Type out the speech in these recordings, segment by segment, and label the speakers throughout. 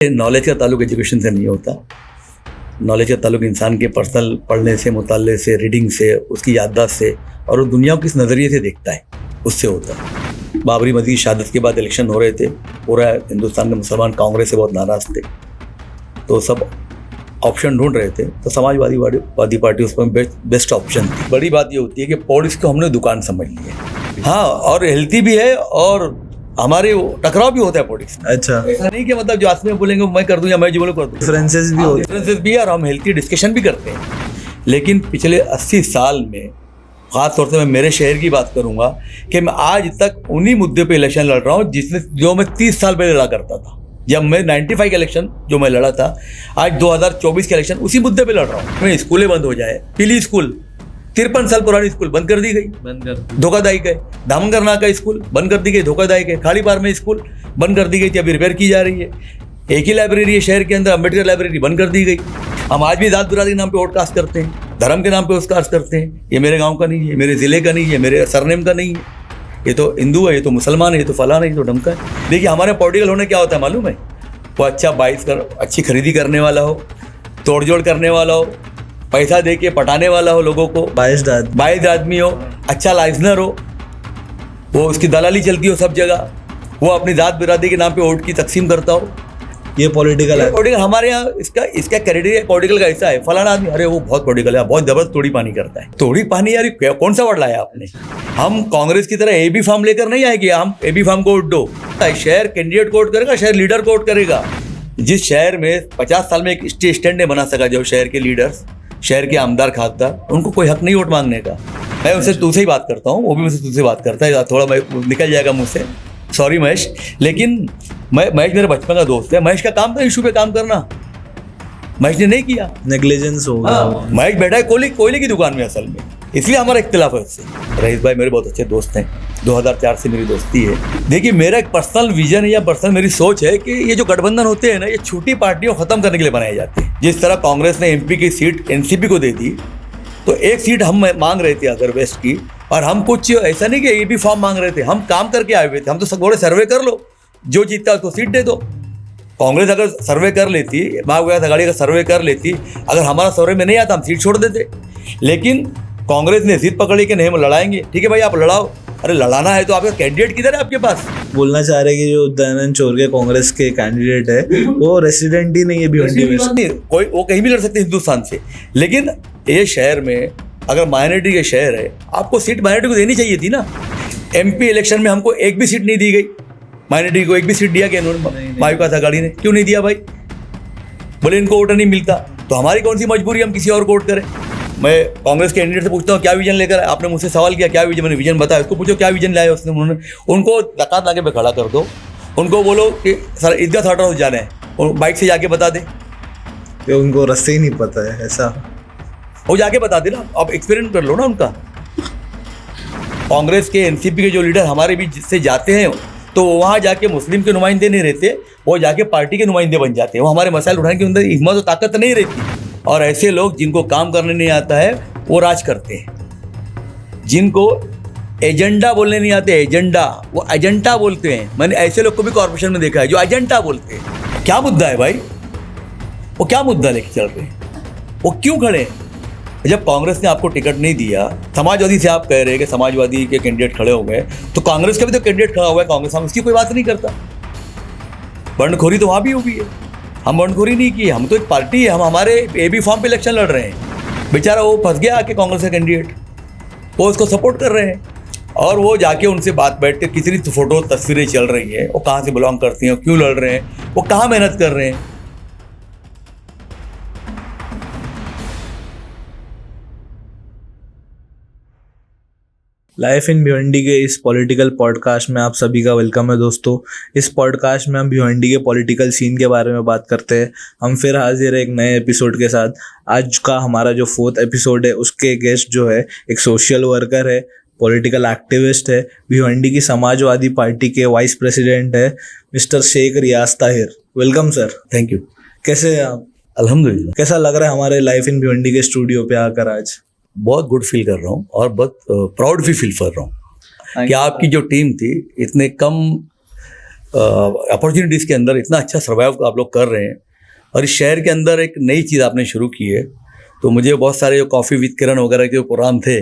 Speaker 1: Knowledge का ताल्लुक education से नहीं होता। नॉलेज का ताल्लुक इंसान के पर्सनल पढ़ने से, मुताले से, रीडिंग से, उसकी याददाश्त से और वो दुनिया को किस नज़रिए से देखता है उससे होता है। बाबरी मस्जिद की शहादत के बाद इलेक्शन हो रहे थे, पूरा हिंदुस्तान के मुसलमान कांग्रेस से बहुत नाराज़ थे, तो सब ऑप्शन ढूंढ रहे थे, तो समाजवादी पार्टी उसमें बेस्ट ऑप्शन थी। बड़ी बात ये होती है कि पॉलिटिक्स को हमने दुकान समझ ली है। हाँ, और हेल्थी भी है और हमारे टकराव भी होता है पॉलिटिक्स।
Speaker 2: अच्छा,
Speaker 1: ऐसा नहीं कि मतलब जो आज में बोलेंगे मैं कर दूं या मैं जो बोलूं कर दूं।
Speaker 2: डिफरेंसेस भी होते हैं।
Speaker 1: डिफरेंसेस भी है और हम हेल्थी डिस्कशन भी करते हैं। लेकिन पिछले 80 साल में खास तौर से मैं मेरे शहर की बात करूंगा कि मैं आज तक उन्हीं मुद्दे पे इलेक्शन लड़ रहा हूँ जो मैं 30 साल पहले लड़ा करता था। जब मैं 95 का इलेक्शन जो मैं लड़ा था, आज 2024 का इलेक्शन उसी मुद्दे पे लड़ रहा हूँ। मैं स्कूलें बंद हो जाए, पीली स्कूल 53 साल पुरानी स्कूल बंद कर दी गई, धोखादायक है। दामनगरना का स्कूल बंद कर दी गई, धोखादायक है। खाड़ी पार में स्कूल बंद कर दी गई थी, अभी रिपेयर की जा रही है। एक ही लाइब्रेरी है शहर के अंदर, अम्बेडकर लाइब्रेरी बंद कर दी गई। हम आज भी जात बिरादरी के नाम पे वोट कास्ट करते हैं, धर्म के नाम पे वोट कास्ट करते हैं। ये मेरे गाँव का नहीं है, मेरे ज़िले का नहीं है, मेरे सरनेम का नहीं है, ये तो हिंदू है, ये तो मुसलमान है, ये तो फलाना है, ये तो ढमका है। देखिए हमारे पॉलिटिकल होने क्या होता है मालूम है? वो अच्छा अच्छी खरीदी करने वाला हो, तोड़ जोड़ करने वाला हो, पैसा दे के पटाने वाला हो लोगों को, बाइज्ड आदमी हो, अच्छा लाइजनर हो, वो उसकी दलाली चलती हो सब जगह, वो अपनी जात बिरादरी के नाम पे वोट की तकसीम करता हो।
Speaker 2: ये पॉलिटिकल है।
Speaker 1: पॉलिटिकल हमारे यहाँ इसका क्राइटेरिया पॉलिटिकल का ऐसा है, फलाना आदमी अरे वो बहुत पॉलिटिकल है, बहुत जबरदस्त तोड़ी पानी करता है। तोड़ी पानी यार कौन सा वर्ड लाया आपने? हम कांग्रेस की तरह एबी फॉर्म लेकर नहीं आए कि हम एबी फॉर्म को वोट दो। शहर कैंडिडेट को वोट करेगा, शहर लीडर को वोट करेगा। जिस शहर में 50 साल में एक स्टैंड नहीं बना सका जो शहर के लीडर्स, शहर के आमदार खासदार, उनको कोई हक नहीं वोट मांगने का। मैं उनसे तुझसे ही बात करता हूँ, वो भी मुझसे तुझसे बात करता है, थोड़ा मैं निकल जाएगा मुझसे, सॉरी महेश। लेकिन महेश मेरे बचपन का दोस्त है। महेश का काम था इशू पे काम करना, महेश ने नहीं किया,
Speaker 2: नेग्लिजेंस हो गया।
Speaker 1: महेश बैठा है कोयले की दुकान में असल में, इसलिए हमारा इख्तिलाफ है उससे। रईस भाई मेरे बहुत अच्छे दोस्त हैं, 2004 से मेरी दोस्ती है। देखिए मेरा एक पर्सनल विजन है या पर्सनल मेरी सोच है कि ये जो गठबंधन होते हैं ना, ये छोटी पार्टियों को खत्म करने के लिए बनाए जाते हैं। जिस तरह कांग्रेस ने एमपी की सीट एनसीपी को दे दी, तो एक सीट हम मांग रहे थे अगर वेस्ट की, और हम कुछ ऐसा नहीं कि ये भी फॉर्म मांग रहे थे, हम काम करके आए हुए थे। हम तो सब सर्वे कर लो, जो जीतता है उसको सीट दे दो। कांग्रेस अगर सर्वे कर लेती, महाविकास आघाड़ी का सर्वे कर लेती, अगर हमारा सर्वे में नहीं आता हम सीट छोड़ देते। लेकिन कांग्रेस ने जिद पकड़ी कि नहीं हम लड़ाएंगे। ठीक है भाई आप लड़ाओ, अरे लड़ाना है तो आपका कैंडिडेट किधर है आपके पास?
Speaker 2: बोलना चाह रहे कि जो दयानंद चोरगे कांग्रेस के कैंडिडेट है वो रेसिडेंट ही नहीं है भिवंडी में,
Speaker 1: कोई वो कहीं भी लड़ सकते हिंदुस्तान से। लेकिन ये शहर में अगर माइनॉरिटी के शहर है, आपको सीट माइनॉरिटी को देनी चाहिए थी ना। एमपी इलेक्शन में हमको एक भी सीट नहीं दी गई, माइनॉरिटी को एक भी सीट दिया क्या इन्होंने? महाविकास आघाड़ी ने क्यों नहीं दिया भाई? बोले इनको वोट नहीं मिलता, तो हमारी कौन सी मजबूरी हम किसी और को वोट करें? मैं कांग्रेस के कैंडिडेट से पूछता हूँ क्या विजन लेकर आए? आपने मुझसे सवाल किया क्या विजन, मैंने विजन बताया, उसको पूछो क्या विजन लाया उसने। उन्होंने उनको धक्का आगे पे खड़ा कर दो, उनको बोलो कि सर ईदगाह थॉट हाउस जाना है, और बाइक से जाके बता दे,
Speaker 2: कि उनको रास्ते ही नहीं पता है। ऐसा
Speaker 1: वो जाके बता दे ना, आप एक्सपीरियंस कर लो ना उनका। कांग्रेस के एनसीपी के जो लीडर हमारे बीच से जाते हैं, तो वहाँ जाके मुस्लिम के नुमाइंदे नहीं रहते, वो जाके पार्टी के नुमाइंदे बन जाते हैं। वो हमारे मसाइल उठाने के अंदर हिम्मत और ताकत नहीं रहती। और ऐसे लोग जिनको काम करने नहीं आता है वो राज करते हैं। जिनको एजेंडा बोलने नहीं आते, एजेंडा, वो एजेंडा बोलते हैं। मैंने ऐसे लोग को भी कॉर्पोरेशन में देखा है जो एजेंडा बोलते हैं। क्या मुद्दा है भाई? वो क्या मुद्दा लेके चल रहे हैं? वो क्यों खड़े हैं? जब कांग्रेस ने आपको टिकट नहीं दिया, समाजवादी से आप कह रहे हैं कि समाजवादी के कैंडिडेट खड़े हो गए, तो कांग्रेस का भी तो कैंडिडेट खड़ा हुआ है कांग्रेस, हम इसकी कोई बात नहीं करता। बंडखोरी तो वहाँ भी हुई है, हम बंडखोरी नहीं की, हम तो एक पार्टी है, हम हमारे एबी फॉर्म पे इलेक्शन लड़ रहे हैं। बेचारा वो फंस गया आके कांग्रेस का कैंडिडेट, वो उसको सपोर्ट कर रहे हैं, और वो जाके उनसे बात बैठ के कितनी फोटो तस्वीरें चल रही है, वो कहाँ से बिलोंग करती हैं, क्यों लड़ रहे हैं, वो कहाँ मेहनत कर रहे हैं।
Speaker 2: लाइफ इन भिवंडी के इस पॉलिटिकल पॉडकास्ट में आप सभी का वेलकम है दोस्तों। इस पॉडकास्ट में हम भिवंडी के पॉलिटिकल सीन के बारे में बात करते हैं। हम फिर हाजिर है एक नए एपिसोड के साथ। आज का हमारा जो 4th एपिसोड है, उसके गेस्ट जो है एक सोशल वर्कर है, पॉलिटिकल एक्टिविस्ट है, भिवंडी की समाजवादी पार्टी के वाइस प्रेसिडेंट है, mister Sheikh Riyaz Tahir. Welcome sir.
Speaker 1: Thank you.
Speaker 2: कैसे हैं आप?
Speaker 1: अल्हम्दुलिल्लाह।
Speaker 2: कैसा लग रहा है हमारे लाइफ इन भिवंडी के स्टूडियो पे आकर आज?
Speaker 1: बहुत गुड फील कर रहा हूँ और बहुत प्राउड भी फील कर रहा हूँ कि आपकी जो टीम थी इतने कम अपॉर्चुनिटीज़ के अंदर इतना अच्छा सर्वाइव आप लोग कर रहे हैं, और इस शहर के अंदर एक नई चीज़ आपने शुरू की है। तो मुझे बहुत सारे जो कॉफ़ी विद किरण वगैरह के जो प्रोग्राम थे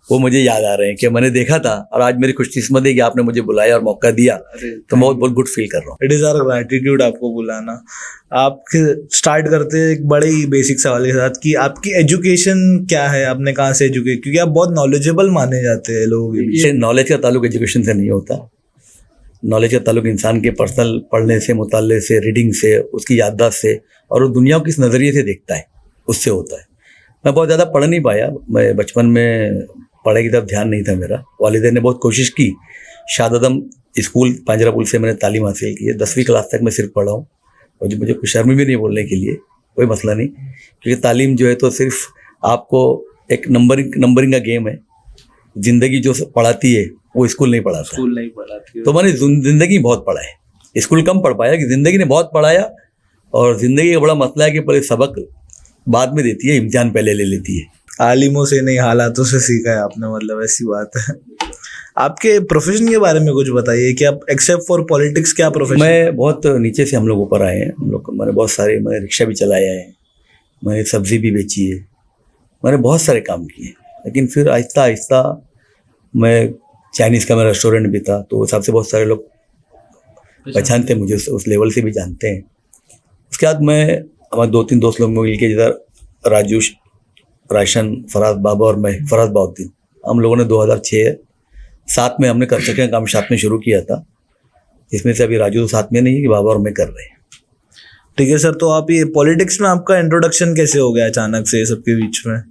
Speaker 1: वो मुझे याद आ रहे हैं कि मैंने देखा था, और आज मेरी खुशकिस्मत है कि आपने मुझे बुलाया और मौका दिया, तो मैं बहुत गुड फील कर रहा हूँ।
Speaker 2: इट इज़ आवर ग्रैटिट्यूड आपको बुलाना। आप स्टार्ट करते हैं एक बड़े ही बेसिक सवाल के साथ कि आपकी एजुकेशन क्या है, आपने कहाँ से एजुकेट, क्योंकि आप बहुत नॉलेजेबल माने जाते हैं लोगों के बीच।
Speaker 1: ये नॉलेज का ताल्लुक एजुकेशन से नहीं होता। नॉलेज का ताल्लुक इंसान के पर्सनल पढ़ने से, मुताले से, रीडिंग से, उसकी याददाश्त से, और वो दुनिया को किस नज़रिए से देखता है उससे होता है। मैं बहुत ज़्यादा पढ़ नहीं पाया, मैं बचपन में पढ़ाई की तरफ ध्यान नहीं था मेरा। वालिदैन ने बहुत कोशिश की। शाहदम स्कूल पांजरापुल से मैंने तालीम हासिल की है। 10वीं क्लास तक मैं सिर्फ पढ़ा हूँ, और जो मुझे कुछ शर्म भी नहीं बोलने के लिए, कोई मसला नहीं, क्योंकि तालीम जो है तो सिर्फ आपको एक नंबरिंग का गेम है। ज़िंदगी जो पढ़ाती है वो स्कूल नहीं पढ़ाता।
Speaker 2: स्कूल नहीं पढ़ाती।
Speaker 1: तो मैंने ज़िंदगी बहुत पढ़ा है, स्कूल कम पढ़ पाया कि ज़िंदगी ने बहुत पढ़ाया। और ज़िंदगी का बड़ा मसला है कि पहले सबक बाद में देती है, इम्तिहान पहले ले लेती है।
Speaker 2: आलिमों से नहीं हालातों से सीखा है आपने, मतलब ऐसी बात है। आपके प्रोफेशन के बारे में कुछ बताइए कि आप एक्सेप्ट फॉर पॉलिटिक्स क्या प्रोफेशन?
Speaker 1: मैं बहुत नीचे से हम लोग ऊपर आए हैं। हम लोग मैंने बहुत सारे, मैंने रिक्शा भी चलाया है, मैंने सब्ज़ी भी बेची है, मैंने बहुत सारे काम किए। लेकिन फिर आहिस्ता आहिस्ता मैं, चाइनीज़ का मेरा रेस्टोरेंट भी था, तो उस हिसाब से बहुत सारे लोग पहचानते मुझे, उस लेवल से भी जानते हैं। उसके बाद मैं, हमारे 2-3 दोस्त लोग मिल के, जिधर राजू, राशन, फराज बाबा और मैं, फराज बाउद्दीन, हम लोगों ने 2006-7 में हमने कंस्ट्रक्शन काम साथ में शुरू किया था। इसमें से अभी राजू साथ में नहीं है, कि बाबा और मैं कर रहे हैं।
Speaker 2: ठीक है सर, तो आप ये पॉलिटिक्स में आपका इंट्रोडक्शन कैसे हो गया अचानक से सबके बीच में?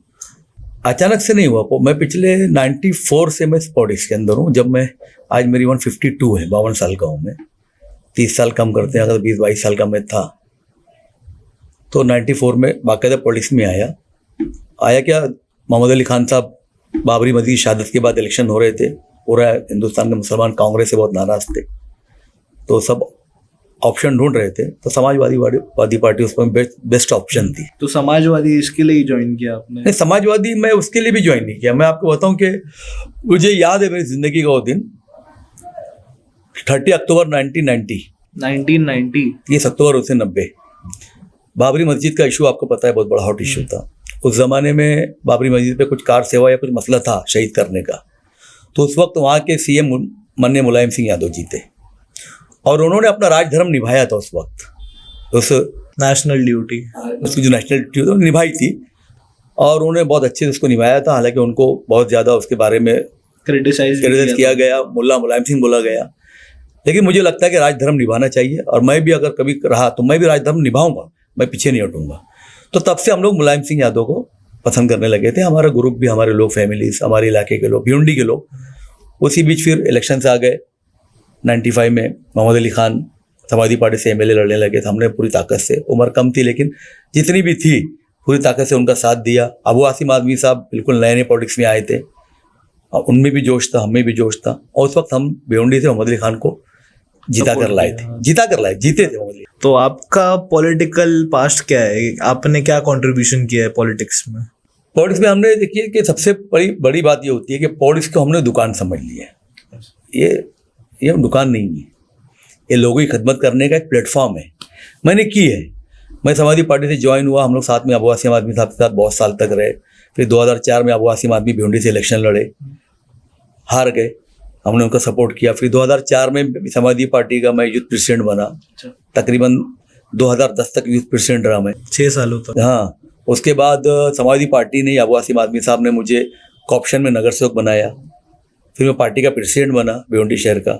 Speaker 1: अचानक से नहीं हुआ, मैं पिछले 94 से मैं पॉलिटिक्स के अंदर हूँ। जब मैं, आज मेरी 152 है, 52 साल का हूँ मैं, 30 साल कम करते हैं, अगर 20-22 साल का मैं था, तो 94 में बाकायदा पॉलिटिक्स में आया क्या, मोहम्मद अली खान साहब बाबरी मस्जिद की शहादत के बाद इलेक्शन हो रहे थे, पूरा हिंदुस्तान के मुसलमान कांग्रेस से बहुत नाराज़ थे, तो सब ऑप्शन ढूंढ रहे थे, तो समाजवादी पार्टी उस पर बेस्ट ऑप्शन थी।
Speaker 2: तो समाजवादी इसके लिए ही ज्वाइन किया आपने?
Speaker 1: नहीं, समाजवादी मैं उसके लिए भी ज्वाइन नहीं किया। मैं आपको बताऊं कि मुझे याद है मेरी ज़िंदगी का वो दिन, 30 अक्टूबर 1990, 30 अक्टूबर 1990। बाबरी मस्जिद का इशू आपको पता है, बहुत बड़ा हॉट इशू था उस ज़माने में। बाबरी मस्जिद पे कुछ कार सेवा या कुछ मसला था शहीद करने का, तो उस वक्त वहाँ के CM माननीय मुलायम सिंह यादव जी थे, और उन्होंने अपना राजधर्म निभाया था उस वक्त, उस
Speaker 2: नेशनल ड्यूटी,
Speaker 1: उसकी जो नेशनल ड्यूटी निभाई थी, और उन्होंने बहुत अच्छे से उसको निभाया था। हालांकि उनको बहुत ज़्यादा उसके बारे में
Speaker 2: क्रिटिसाइज
Speaker 1: किया गया, मुल्ला मुलायम सिंह बोला गया, लेकिन मुझे लगता है कि राजधर्म निभाना चाहिए, और मैं भी अगर कभी रहा तो मैं भी राजधर्म निभाऊंगा, मैं पीछे नहीं हटूंगा। तो तब से हम लोग मुलायम सिंह यादव को पसंद करने लगे थे। हमारा ग्रुप भी, हमारे लोग, फैमिलीज, हमारे इलाके के लोग, भिवंडी के लोग। उसी बीच फिर इलेक्शन से आ गए। 95 में मोहम्मद अली खान समाजवादी पार्टी से MLA लड़ने लगे थे। हमने पूरी ताकत से, उम्र कम थी लेकिन जितनी भी थी पूरी ताकत से उनका साथ दिया। अबू आसिम आदमी साहब बिल्कुल नए पॉलिटिक्स में आए थे, और उनमें भी जोश था, हमें भी जोश था, और उस वक्त हम भिवंडी से मोहम्मद अली खान को जीते थे मोहम्मद अली।
Speaker 2: तो आपका पॉलिटिकल पास्ट क्या है, आपने क्या कंट्रीब्यूशन किया है पॉलिटिक्स में?
Speaker 1: पॉलिटिक्स में हमने, देखिए कि सबसे बड़ी बात ये होती है कि पॉलिटिक्स को हमने दुकान समझ लिया है। ये दुकान नहीं है, ये लोगों की खिदमत करने का एक प्लेटफॉर्म है। मैंने की है, मैं समाजवादी पार्टी से ज्वाइन हुआ, हम लोग साथ में अबू आसिम आदमी साहब के साथ बहुत साल तक रहे। फिर 2004 में अबू आसिम आदमी भिवंडी से इलेक्शन लड़े, हार गए, हमने उनका सपोर्ट किया। फिर 2004 में समाजवादी पार्टी का मैं यूथ प्रेसिडेंट बना, तकरीबन 2010 तक यूथ प्रेसिडेंट रहा मैं,
Speaker 2: 6 सालों तक।
Speaker 1: हाँ, उसके बाद समाजवादी पार्टी ने, अबू आसिम आदमी साहब ने मुझे कॉप्शन में नगर सेवक बनाया। फिर मैं पार्टी का प्रेसिडेंट बना भिवंडी शहर का।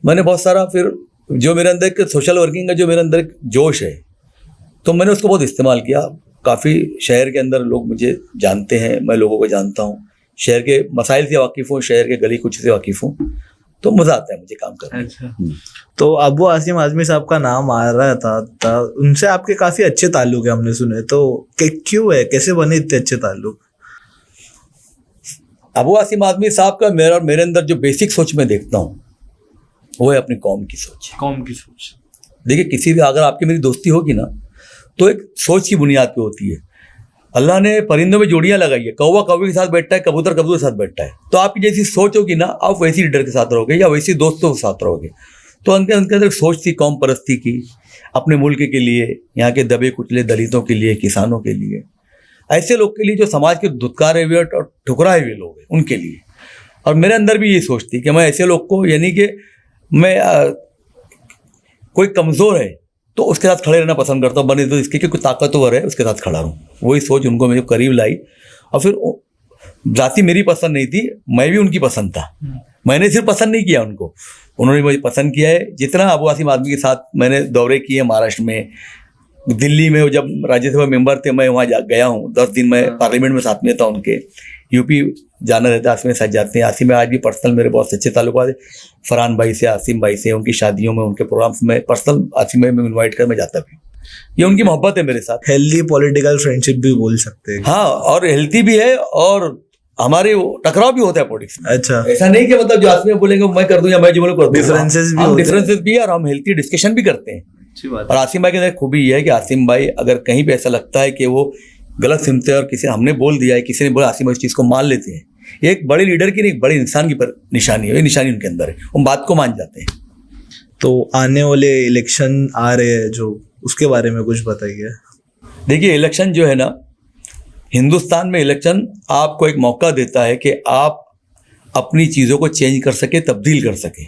Speaker 1: मैंने बहुत सारा, फिर जो मेरे अंदर एक सोशल वर्किंग का जो मेरे अंदर एक जोश है, तो मैंने उसको बहुत इस्तेमाल किया। काफ़ी शहर के अंदर लोग मुझे जानते हैं, मैं लोगों को जानता हूँ, शहर के मसाइल से वाकिफ़ हूँ, शहर के गली कुछ से वाकिफ़ हूँ, तो मज़ा आता है मुझे काम करने में।
Speaker 2: अच्छा, तो अबू आसिम आजमी साहब का नाम आ रहा था, उनसे आपके काफ़ी अच्छे ताल्लुक है हमने सुने, तो क्यों है, कैसे बने इतने अच्छे ताल्लुक?
Speaker 1: अबू आसिम आदमी साहब का मेरे अंदर जो बेसिक सोच में देखता हूँ वो है अपनी कौम की सोच। देखिए, किसी भी, अगर आपकी मेरी दोस्ती होगी ना, तो एक सोच की बुनियाद पे होती है। अल्लाह ने परिंदों में जोड़ियां लगाई है, कौवा कौवे के साथ बैठता है, कबूतर कबूतर के साथ बैठता है। तो आपकी जैसी सोच होगी ना, आप वैसी लीडर के साथ रहोगे या वैसी दोस्तों के साथ रहोगे। तो उनके उनके अंदर सोच थी कौम परस्ती की, अपने मुल्क के लिए, यहाँ के दबे कुचले दलितों के लिए, किसानों के लिए, ऐसे लोग के लिए जो समाज के धुतकारे हुए और ठुकराए हुए लोग हैं उनके लिए। और मेरे अंदर भी ये सोच थी कि मैं ऐसे लोग को, यानी कि मैं कोई कमज़ोर है तो उसके साथ खड़े रहना पसंद करता हूँ, बने तो इसके कि कोई ताकतवर है उसके साथ खड़ा रहूँ। वही सोच उनको मेरे करीब लाई। और फिर जाति मेरी पसंद नहीं थी, मैं भी उनकी पसंद था। मैंने सिर्फ पसंद नहीं किया उनको, उन्होंने मुझे पसंद किया है। जितना अबू आसिम आदमी के साथ मैंने दौरे किए महाराष्ट्र में, दिल्ली में जब राज्यसभा मेंबर थे मैं वहाँ गया हूँ, 10 दिन मैं पार्लियामेंट में साथ में था उनके। यूपी जाना रहता है, आसिम के साथ जाते हैं। आसिम में आज भी पर्सनल मेरे बहुत अच्छे ताल्लुकात है, फरहान भाई से, आसिम भाई से, उनकी शादियों में, उनके प्रोग्राम्स में पर्सनल आसिम में इन्वाइट कर मैं जाता भी। ये उनकी मोहब्बत है मेरे साथ।
Speaker 2: हेल्दी पॉलिटिकल फ्रेंडशिप भी बोल सकते हैं।
Speaker 1: हाँ, और हेल्थी भी है और हमारे टकराव भी होता है पॉलिटिक्स में।
Speaker 2: अच्छा,
Speaker 1: ऐसा नहीं कि मतलब जो आसिम बोलेंगे मैं कर दूं या मैं जो बोलूं कर दूं।
Speaker 2: डिफरेंसेस भी होते हैं।
Speaker 1: डिफरेंसेस भी है और हम हेल्थी डिस्कशन भी करते हैं।
Speaker 2: अच्छी बात
Speaker 1: और आसिम भाई के अंदर खूबी ये है कि आसिम भाई अगर कहीं पे ऐसा लगता है कि वो गलत सिमत है और किसी हमने बोल दिया है, किसी ने बोला, आसिम भाई इस चीज़ को मान लेते हैं। ये एक बड़े लीडर की नहीं, एक बड़े इंसान की निशानी है। ये निशानी उनके अंदर है, वो बात को मान जाते हैं।
Speaker 2: तो आने वाले इलेक्शन आ रहे हैं जो, उसके बारे में कुछ बताइए।
Speaker 1: देखिए, इलेक्शन जो है ना, हिंदुस्तान में इलेक्शन आपको एक मौका देता है कि आप अपनी चीज़ों को चेंज कर सके, तब्दील कर सके।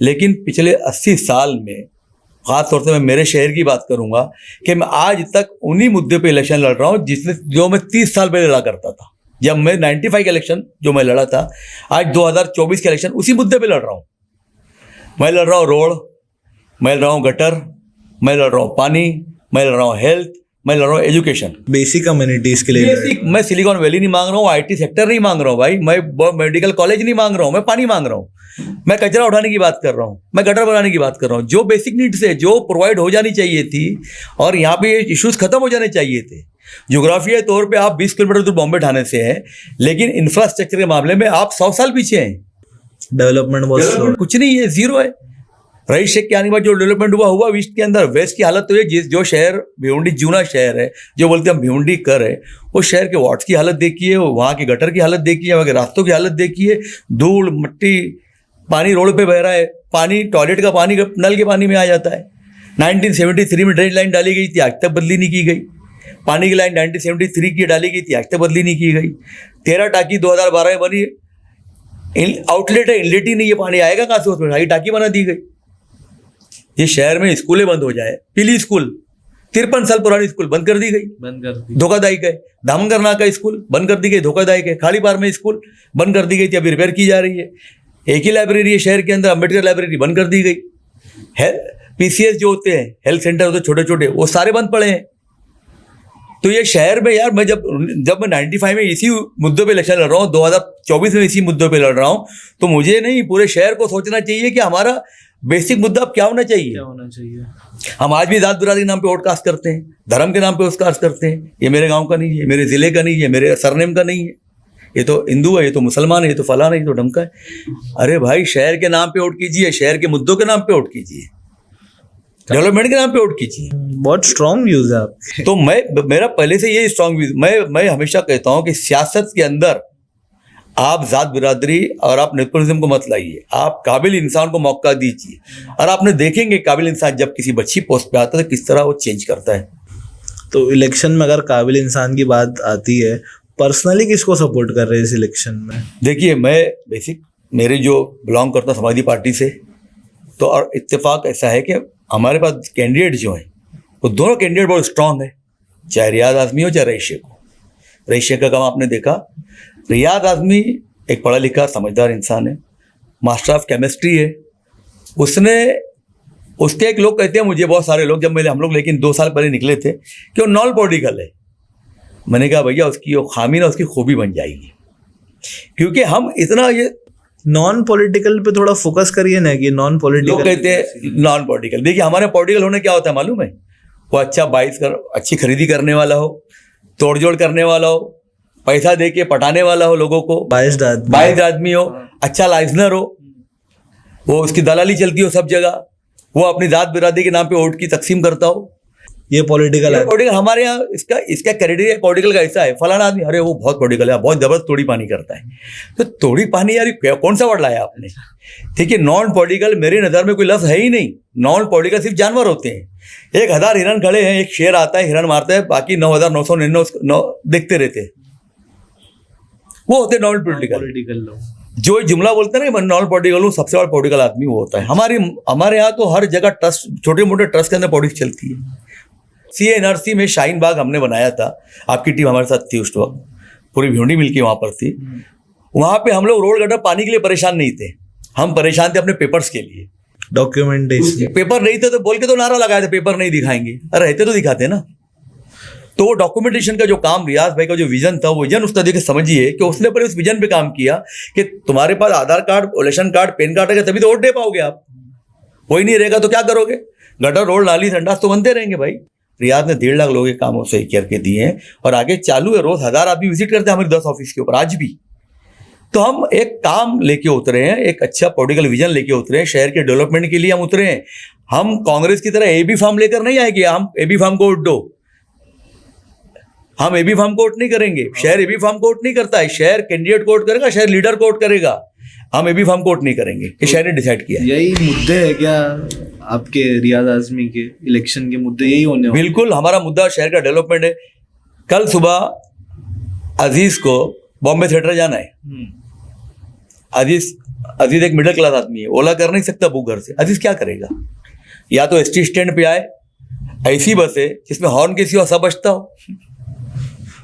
Speaker 1: लेकिन पिछले 80 साल में, ख़ास तौर से मैं मेरे शहर की बात करूंगा कि मैं आज तक उन्हीं मुद्दे पे इलेक्शन लड़ रहा हूँ जो मैं 30 साल पहले लड़ा करता था। जब मैं 95 का इलेक्शन जो मैं लड़ा था, आज 2024 का इलेक्शन उसी मुद्दे पे लड़ रहा हूँ। मैं लड़ रहा हूँ रोड, मैं लड़ रहा हूँ गटर, मैं लड़ रहा हूँ पानी, मैं लड़ रहा हूँ हेल्थ, मैं लड़ रहा हूँ एजुकेशन,
Speaker 2: बेसिक कम्युनिटीज के लिए।
Speaker 1: बेसिक। मैं सिलिकॉन वैली नहीं मांग रहा हूँ, IT सेक्टर नहीं मांग रहा हूँ भाई, मैं मेडिकल कॉलेज नहीं मांग रहा हूँ, मैं पानी मांग रहा हूँ, मैं कचरा उठाने की बात कर रहा हूँ, मैं गटर बनाने की बात कर रहा हूँ। जो बेसिक नीड्स है, जो प्रोवाइड हो जानी चाहिए थी, और यहाँ पे इश्यूज खत्म हो जाने चाहिए थे। ज्योग्राफियाई तौर पे आप 20 किलोमीटर दूर बॉम्बे ठाणे से हैं, लेकिन इंफ्रास्ट्रक्चर के मामले में आप 100 साल पीछे हैं।
Speaker 2: डेवलपमेंट बहुत स्लो,
Speaker 1: कुछ नहीं है, जीरो है। रईस शेख के आने के बाद जो डेवलपमेंट हुआ ईस्ट के अंदर। वेस्ट की हालत तो ये, जो शहर भिवंडी जूना शहर है, जो बोलते हैं हम भिवंडी कर है, वो शहर के वार्ड्स की हालत देखिए, वहाँ की गटर की हालत देखिए, वहाँ के रास्तों की हालत देखिए, धूल मिट्टी, पानी रोड पे बह रहा है, पानी टॉयलेट का पानी नल के पानी में आ जाता है। 1973 में ड्रेन लाइन डाली गई थी, आज तक बदली नहीं की गई। पानी की लाइन 1973 की डाली गई थी, आज तक बदली नहीं की गई। 13 टाकी 2012 में बनी, आउटलेट है, इनलेट ही नहीं है, पानी आएगा कहाँ से उसमें? आई टाकी बना दी गई। ये शहर में स्कूलें बंद हो जाए, पीली स्कूल 53 साल पुरानी स्कूल बंद कर दी गई,
Speaker 2: बंद कर दी।
Speaker 1: धोखादायक है। दामनगरना का स्कूल बंद कर दी गई, धोखादायक है। खाड़ी पार में स्कूल बंद कर दी गई थी, अभी रिपेयर की जा रही है। एक ही लाइब्रेरी है शहर के अंदर, अम्बेडकर लाइब्रेरी बंद कर दी गई। PCS जो होते हैं, हेल्थ सेंटर होते हैं छोटे छोटे, वो सारे बंद पड़े हैं। तो ये शहर में यार, मैं जब मैं 95 में इसी मुद्दों पे इलेक्शन लड़ रहा हूँ, 2024 में इसी मुद्दों पे लड़ रहा हूँ, तो मुझे नहीं, पूरे शहर को सोचना चाहिए कि हमारा बेसिक मुद्दा अब क्या होना चाहिए। हम आज भी जात बिरादरी के नाम पे वोट कास्ट करते हैं, धर्म के नाम पे वोट कास्ट करते हैं। ये मेरे गांव का नहीं है, मेरे जिले का नहीं है, मेरे सरनेम का नहीं है, ये तो हिंदू है, ये तो मुसलमान है, ये तो फलाना है, ये तो ढमका है। अरे भाई, शहर के नाम पे वोट कीजिए, शहर के मुद्दों के नाम पे वोट कीजिए, डेवलपमेंट के नाम पे वोट कीजिए।
Speaker 2: बहुत स्ट्रॉन्ग व्यूज है आपके।
Speaker 1: तो मेरा पहले से ये स्ट्रॉन्ग व्यूज, मैं हमेशा कहता हूँ कि सियासत के अंदर आप जात बिरादरी और आप नेपोटिज्म को मत लाइए, आप काबिल इंसान को मौका दीजिए। और आपने देखेंगे काबिल इंसान जब किसी अच्छी पोस्ट पे आता है तो किस तरह वो चेंज करता है।
Speaker 2: तो इलेक्शन में अगर काबिल इंसान की बात आती है, पर्सनली किसको सपोर्ट कर रहे हैं इस इलेक्शन में?
Speaker 1: देखिए, मैं मेरे जो बिलोंग करता समाजवादी पार्टी से, तो और इत्तेफाक ऐसा है कि हमारे पास कैंडिडेट जो हैं वो दोनों कैंडिडेट बहुत स्ट्रांग है, चाहे रियाज आज़मी हो चाहे रईस शेख हो। रईस शेख का काम आपने देखा। रियाज आज़मी एक पढ़ा लिखा समझदार इंसान है, मास्टर ऑफ केमिस्ट्री है। उसके एक लोग कहते हैं मुझे, बहुत सारे लोग, जब हम लोग लेकिन 2 साल पहले निकले थे, कि वो नॉन पॉलिटिकल है। मैंने कहा भैया, उसकी वो खामी ना उसकी खूबी बन जाएगी, क्योंकि हम इतना ये
Speaker 2: नॉन पॉलिटिकल पे थोड़ा फोकस करिए ना, कि नॉन पॉलिटिकल
Speaker 1: लोग कहते हैं नॉन पॉलिटिकल। देखिए, हमारे पॉलिटिकल होने क्या होता है मालूम है? वो अच्छा अच्छी खरीदी करने वाला हो, तोड़जोड़ करने वाला हो, पैसा दे के पटाने वाला हो लोगों को, बाइस्ड आदमी हो, अच्छा लाइजनर हो, वो उसकी दलाली चलती हो सब जगह, वो अपनी जात बिरादरी के नाम पे वोट की तकसीम करता हो।
Speaker 2: ये पॉलिटिकल है।
Speaker 1: पॉलिटिकल हमारे यहाँ इसका क्राइटेरिया पॉलिटिकल का ऐसा है, फलाना आदमी अरे वो बहुत पॉलिटिकल है, बहुत जबरदस्त तोड़ी पानी करता है। तो तोड़ी पानी यार कौन सा वर्ड लाया आपने? ठीक है, नॉन पॉलिटिकल मेरी नज़र में कोई लफ्ज़ है ही नहीं। नॉन पॉलिटिकल सिर्फ जानवर होते हैं। 1000 हिरन खड़े हैं, एक शेर आता है हिरन मारता है, बाकी 9999 देखते रहते हैं, वो होते नॉन पॉलिटिकल लोग। जो जुमला बोलते हैं ना नॉन पॉलिटिकल हूँ, सबसे बड़ा पॉलिटिकल आदमी वो होता है। हमारे यहाँ तो हर जगह ट्रस्ट, छोटे मोटे ट्रस्ट के अंदर पॉलिटिक्स चलती है। CNRC में शाहीन बाग हमने बनाया था, आपकी टीम हमारे साथ थी उस वक्त, पूरी भिवंडी मिलके वहाँ पर थी। वहाँ पे हम लोग रोड गटर पानी के लिए परेशान नहीं थे, हम परेशान थे अपने पेपर्स के लिए।
Speaker 2: डॉक्यूमेंटेशन,
Speaker 1: पेपर नहीं थे तो बोल के तो नारा लगाए थे पेपर नहीं दिखाएंगे, अरे रहते तो दिखाते ना। तो वो डॉक्यूमेंटेशन का जो काम, रियाज भाई का जो विजन था, वो विजन उस तरीके से समझिए कि उसने पहले उस विजन पे काम किया कि तुम्हारे पास Aadhaar card, election card, PAN card है तभी तो वोट दे पाओगे आप। वही नहीं रहेगा तो क्या करोगे? गटर, रोड, नाली, संडास तो बनते रहेंगे भाई। रियाज ने 1.5 लाख लोगों के काम सही करके दिए हैं और आगे चालू है। रोज 1000 आदमी विजिट करते हैं हमारे 10 ऑफिस के ऊपर आज भी। तो हम एक काम लेके उतरे हैं, एक अच्छा पॉलिटिकल विजन लेके उतरे हैं, शहर के डेवलपमेंट के लिए हम उतरे हैं। हम कांग्रेस की तरह AB फॉर्म लेकर नहीं आएंगे, हम AB फॉर्म को वोट दो, हम AB फॉर्म को वोट नहीं करेंगे। शहर AB फॉर्म को वोट नहीं करता है, शहर कैंडिडेट को वोट करेगा, शहर लीडर को वोट करेगा। हम AB फॉर्म को वोट नहीं करेंगे, ये शहर ने डिसाइड किया है।
Speaker 2: यही मुद्दे है क्या आपके रियाज आजमी के इलेक्शन के मुद्दे? यही होने वाले?
Speaker 1: बिल्कुल, हमारा मुद्दा शहर का डेवलपमेंट है। कल सुबह अजीज को बॉम्बे थिएटर जाना है। अजीज एक मिडिल क्लास आदमी है, ओला कर नहीं सकता बुक घर से। अजीज क्या करेगा? या तो ST स्टैंड पे आए, ऐसी बस है जिसमें हॉर्न के सिवा सब बजता हो,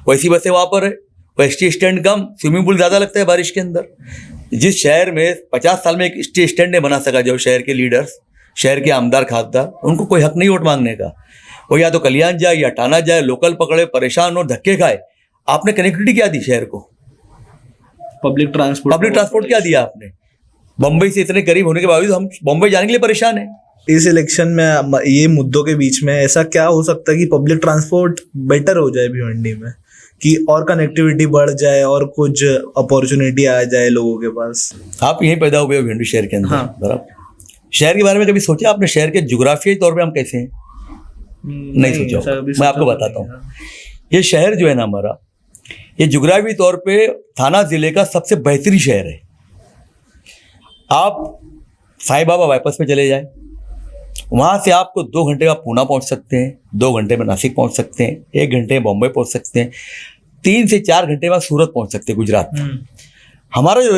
Speaker 1: वैसी बसें वहां पर है। वो ST स्टैंड कम, स्विमिंग पूल ज्यादा लगता है बारिश के अंदर। जिस शहर में 50 साल में एक ST स्टैंड नहीं बना सका, जो शहर के लीडर्स, शहर के आमदार खासदार, उनको कोई हक नहीं वोट मांगने का। वो या तो कल्याण जाए या टाना जाए, लोकल पकड़े, परेशान हो, धक्के खाए। आपने कनेक्टिविटी क्या दी शहर को?
Speaker 2: पब्लिक ट्रांसपोर्ट
Speaker 1: क्या दिया आपने? बम्बई से इतने करीब होने के बावजूद हम बम्बई जाने के लिए परेशान हैं।
Speaker 2: इस इलेक्शन में ये मुद्दों के बीच में ऐसा क्या हो सकता है कि पब्लिक ट्रांसपोर्ट बेटर हो जाए भिवंडी में, कि और कनेक्टिविटी बढ़ जाए और कुछ अपॉर्चुनिटी आ जाए लोगों के पास?
Speaker 1: आप यहीं पैदा हुए हो भिवंडी शहर के अंदर।
Speaker 2: हाँ।
Speaker 1: बराबर। शहर के बारे में कभी सोचा आपने? शहर के जुग्राफियाई तौर पे हम कैसे हैं? नहीं सोचा। मैं आपको बताता हूँ। ये शहर जो है ना हमारा, ये जुग्राफी तौर पे थाना जिले का सबसे बेहतरीन शहर है। आप साईं बाबा बाईपास में चले जाए, वहाँ से आपको 2 घंटे में पूना पहुँच सकते हैं, 2 घंटे में नासिक पहुँच सकते हैं, 1 घंटे में बॉम्बे पहुँच सकते हैं, 3 से 4 घंटे में सूरत पहुँच सकते हैं, गुजरात। हमारा जो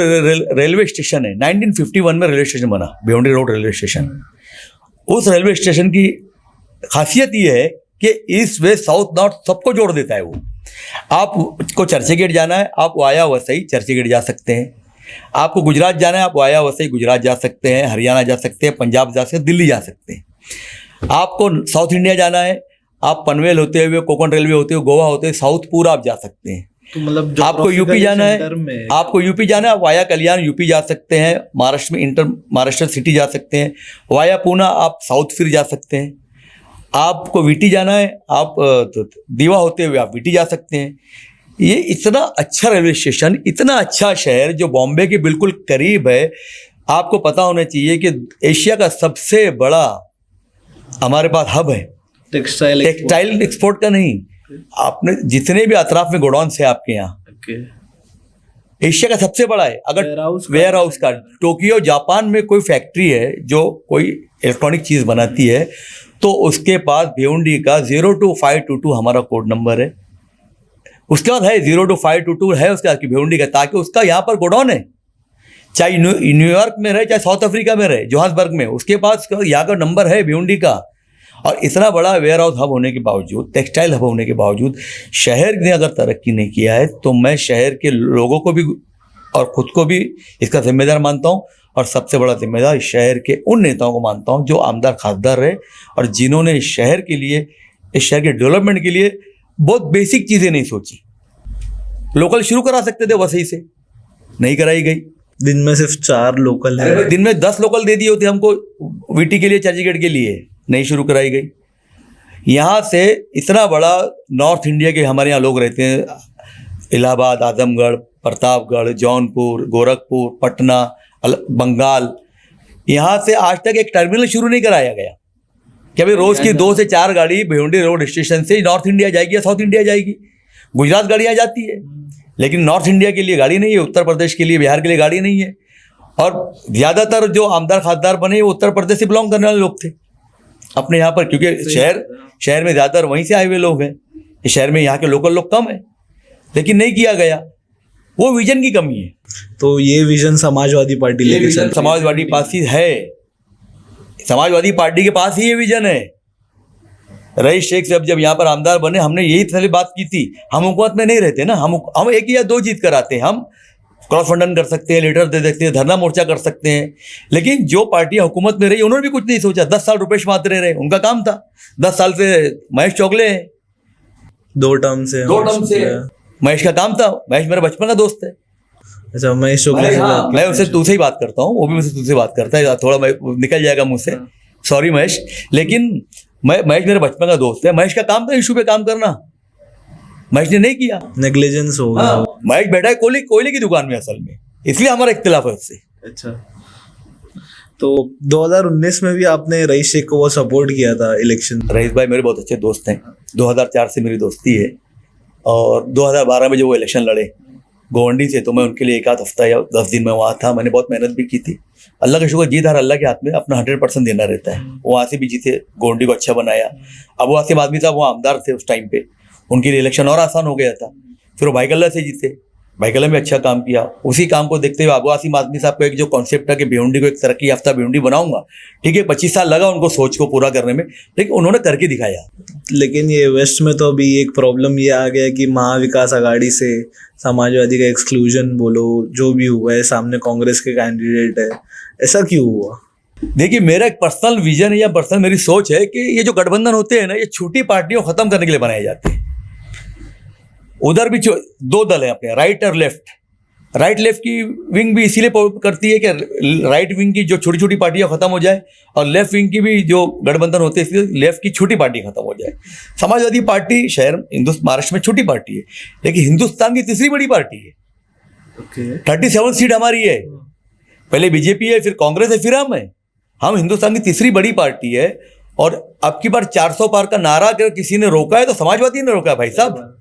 Speaker 1: रेलवे स्टेशन है, 1951 में रेलवे स्टेशन बना, भिवंडी रोड रेलवे स्टेशन। उस रेलवे स्टेशन की खासियत ये है कि ईस्ट वेस्ट साउथ नॉर्थ सबको जोड़ देता है वो। आपको चर्चे गेट जाना है, आप वाया वसई चर्चे गेट जा सकते हैं। आपको गुजरात जाना है, आप वाया वसई गुजरात जा सकते हैं, हरियाणा जा सकते हैं, पंजाब जा सकते हैं, दिल्ली जा सकते हैं। आपको साउथ इंडिया जाना है, आप पनवेल होते हुए, कोकण रेलवे होते हुए, गोवा होते हुए साउथ पूरा आप जा सकते हैं।
Speaker 2: तो मतलब
Speaker 1: आपको यूपी जाना है, आप वाया कल्याण यूपी जा सकते हैं, महाराष्ट्र में महाराष्ट्र सिटी जा सकते हैं, वाया पूना आप साउथ फिर जा सकते हैं। आपको वीटी जाना है, आप दीवा होते हुए आप वीटी जा सकते हैं। ये इतना अच्छा रेलवे स्टेशन, इतना अच्छा शहर जो बॉम्बे के बिल्कुल करीब है। आपको पता होना चाहिए कि एशिया का सबसे बड़ा हमारे पास हब है टेक्सटाइल एक्सपोर्ट का। नहीं, आपने जितने भी अतराफ में गोडाउन है आपके यहाँ, एशिया का सबसे बड़ा है। अगर वेयर हाउस का टोक्यो जापान में कोई फैक्ट्री है जो कोई इलेक्ट्रॉनिक चीज़ बनाती है, तो उसके पास भिवंडी का 02522 हमारा कोड नंबर है। उसके बाद है 02522 है उसका भिवंडी का, ताकि उसका यहाँ पर गोडाउन है, चाहे न्यूयॉर्क में रहे, चाहे साउथ अफ्रीका में रहे, जोहान्सबर्ग में, उसके पास यहाँ का नंबर है भिवंडी का। और इतना बड़ा वेयर हाउस हब होने के बावजूद, टेक्सटाइल हब होने के बावजूद, शहर ने अगर तरक्की नहीं किया है, तो मैं शहर के लोगों को भी और ख़ुद को भी इसका जिम्मेदार मानता हूँ। और सबसे बड़ा जिम्मेदार इस शहर के उन नेताओं को मानता हूँ जो आमदार खासदार रहे और जिन्होंने इस शहर के लिए, इस शहर के डेवलपमेंट के लिए बहुत बेसिक चीज़ें नहीं सोची। लोकल शुरू करा सकते थे वसई से, नहीं कराई गई।
Speaker 2: दिन में सिर्फ 4 लोकल है,
Speaker 1: दिन में 10 लोकल दे दिए होते हमको वीटी के लिए, चर्चगेट के लिए, नहीं शुरू कराई गई। यहाँ से इतना बड़ा नॉर्थ इंडिया के हमारे यहाँ लोग रहते हैं, इलाहाबाद, आजमगढ़, प्रतापगढ़, जौनपुर, गोरखपुर, पटना, बंगाल, यहाँ से आज तक एक टर्मिनल शुरू नहीं कराया गया। कि अभी रोज की 2 से 4 गाड़ी भिवंडी रोड स्टेशन से नॉर्थ इंडिया जाएगी या साउथ इंडिया जाएगी। गुजरात गाड़ियाँ जाती है, लेकिन नॉर्थ इंडिया के लिए गाड़ी नहीं है, उत्तर प्रदेश के लिए, बिहार के लिए गाड़ी नहीं है। और ज़्यादातर जो आमदार खासदार बने वो उत्तर प्रदेश से बिलोंग करने वाले लोग थे अपने यहाँ पर, क्योंकि शहर में ज़्यादातर वहीं से आए हुए लोग हैं। इस शहर में यहाँ के लोकल लोग कम है, लेकिन नहीं किया गया। वो विजन की कमी है।
Speaker 2: तो ये विजन समाजवादी पार्टी
Speaker 1: ये
Speaker 2: लेके
Speaker 1: विजन
Speaker 2: चल
Speaker 1: समाजवादी पार्टी है, समाजवादी पार्टी के पास ही ये विजन है। रईस शेख साहब जब यहाँ पर आमदार बने, हमने यही पहले बात की थी। हम हुकूमत में नहीं रहते ना, हम 1 या 2 जीत कर आते हैं। हम क्रॉस फंडन कर सकते हैं, लेटर दे सकते हैं, धरना मोर्चा कर सकते हैं, लेकिन जो पार्टियां हुकूमत में रही उन्होंने भी कुछ नहीं सोचा। 10 साल रुपेश मात्रे रहे, उनका काम था। 10 साल से महेश चौगले हैं,
Speaker 2: 2 टर्म से
Speaker 1: महेश का काम था। महेश मेरा बचपन का दोस्त है।
Speaker 2: अच्छा, महेश चौगले से
Speaker 1: मैं उससे तुझसे ही बात करता हूँ, वो भी मुझसे तुझसे बात करता है। थोड़ा निकल जाएगा मुझसे, सॉरी महेश, लेकिन महेश मेरे बचपन का दोस्त है। महेश का काम था इशू पे काम करना, महेश ने नहीं किया,
Speaker 2: नेग्लिजेंस हो गया।
Speaker 1: महेश बैठा है कोयले की दुकान में असल में, इसलिए हमारा इख्तिलाफ है उससे।
Speaker 2: अच्छा, तो 2019 में भी आपने रईस शेख को वो सपोर्ट किया था इलेक्शन।
Speaker 1: रईस भाई मेरे बहुत अच्छे दोस्त हैं, 2004 से मेरी दोस्ती है। और 2012 में जब वो इलेक्शन लड़े गोवंडी से, तो मैं उनके लिए 1 आध हफ्ता या 10 दिन में वहाँ था। मैंने बहुत मेहनत भी की थी। अल्लाह का शुक्र, जीत हार अल्लाह के हाथ में, अपना 100% देना रहता है। वो वहाँ से भी जीते, गोवंडी को अच्छा बनाया। अब वो आसिम आदमी साहब वो आमदार थे उस टाइम पे, उनके लिए इलेक्शन और आसान हो गया था। फिर वो भाई कल्ला से जीते, भाई कल्ला में अच्छा काम किया। उसी काम को देखते हुए अबू आसिम आदमी साहब का एक जो कॉन्सेप्ट था कि भिवंडी को एक तरक्की याफ्ता भिवंडी बनाऊंगा, ठीक है, 25 साल लगा उनको सोच को पूरा करने में, लेकिन उन्होंने करके दिखाया।
Speaker 2: लेकिन ये वेस्ट में तो अभी एक प्रॉब्लम ये आ गया कि महाविकास आघाड़ी से समाजवादी का एक्सक्लूजन बोलो, जो भी हुआ है, सामने कांग्रेस के कैंडिडेट है, ऐसा क्यों हुआ?
Speaker 1: देखिए, मेरा एक पर्सनल विजन है या पर्सनल मेरी सोच है कि ये जो गठबंधन होते हैं ना, ये छोटी पार्टियों को खत्म करने के लिए बनाए जाते हैं। उधर भी 2 दल हैं अपने, राइट और लेफ्ट। राइट लेफ्ट की विंग भी इसीलिए करती है कि राइट विंग की जो छोटी छोटी पार्टियां खत्म हो जाए, और लेफ्ट विंग की भी जो गठबंधन होते हैं इसलिए लेफ्ट की छोटी पार्टी खत्म हो जाए। समाजवादी पार्टी महाराष्ट्र में छोटी पार्टी है, लेकिन हिंदुस्तान की तीसरी बड़ी पार्टी है। 37 सीट हमारी है। पहले बीजेपी है, फिर कांग्रेस है, फिर हम है। हम हिंदुस्तान की तीसरी बड़ी पार्टी है। और अब की बार 400 पार का नारा अगर किसी ने रोका है तो समाजवादी ने रोका है भाई साहब।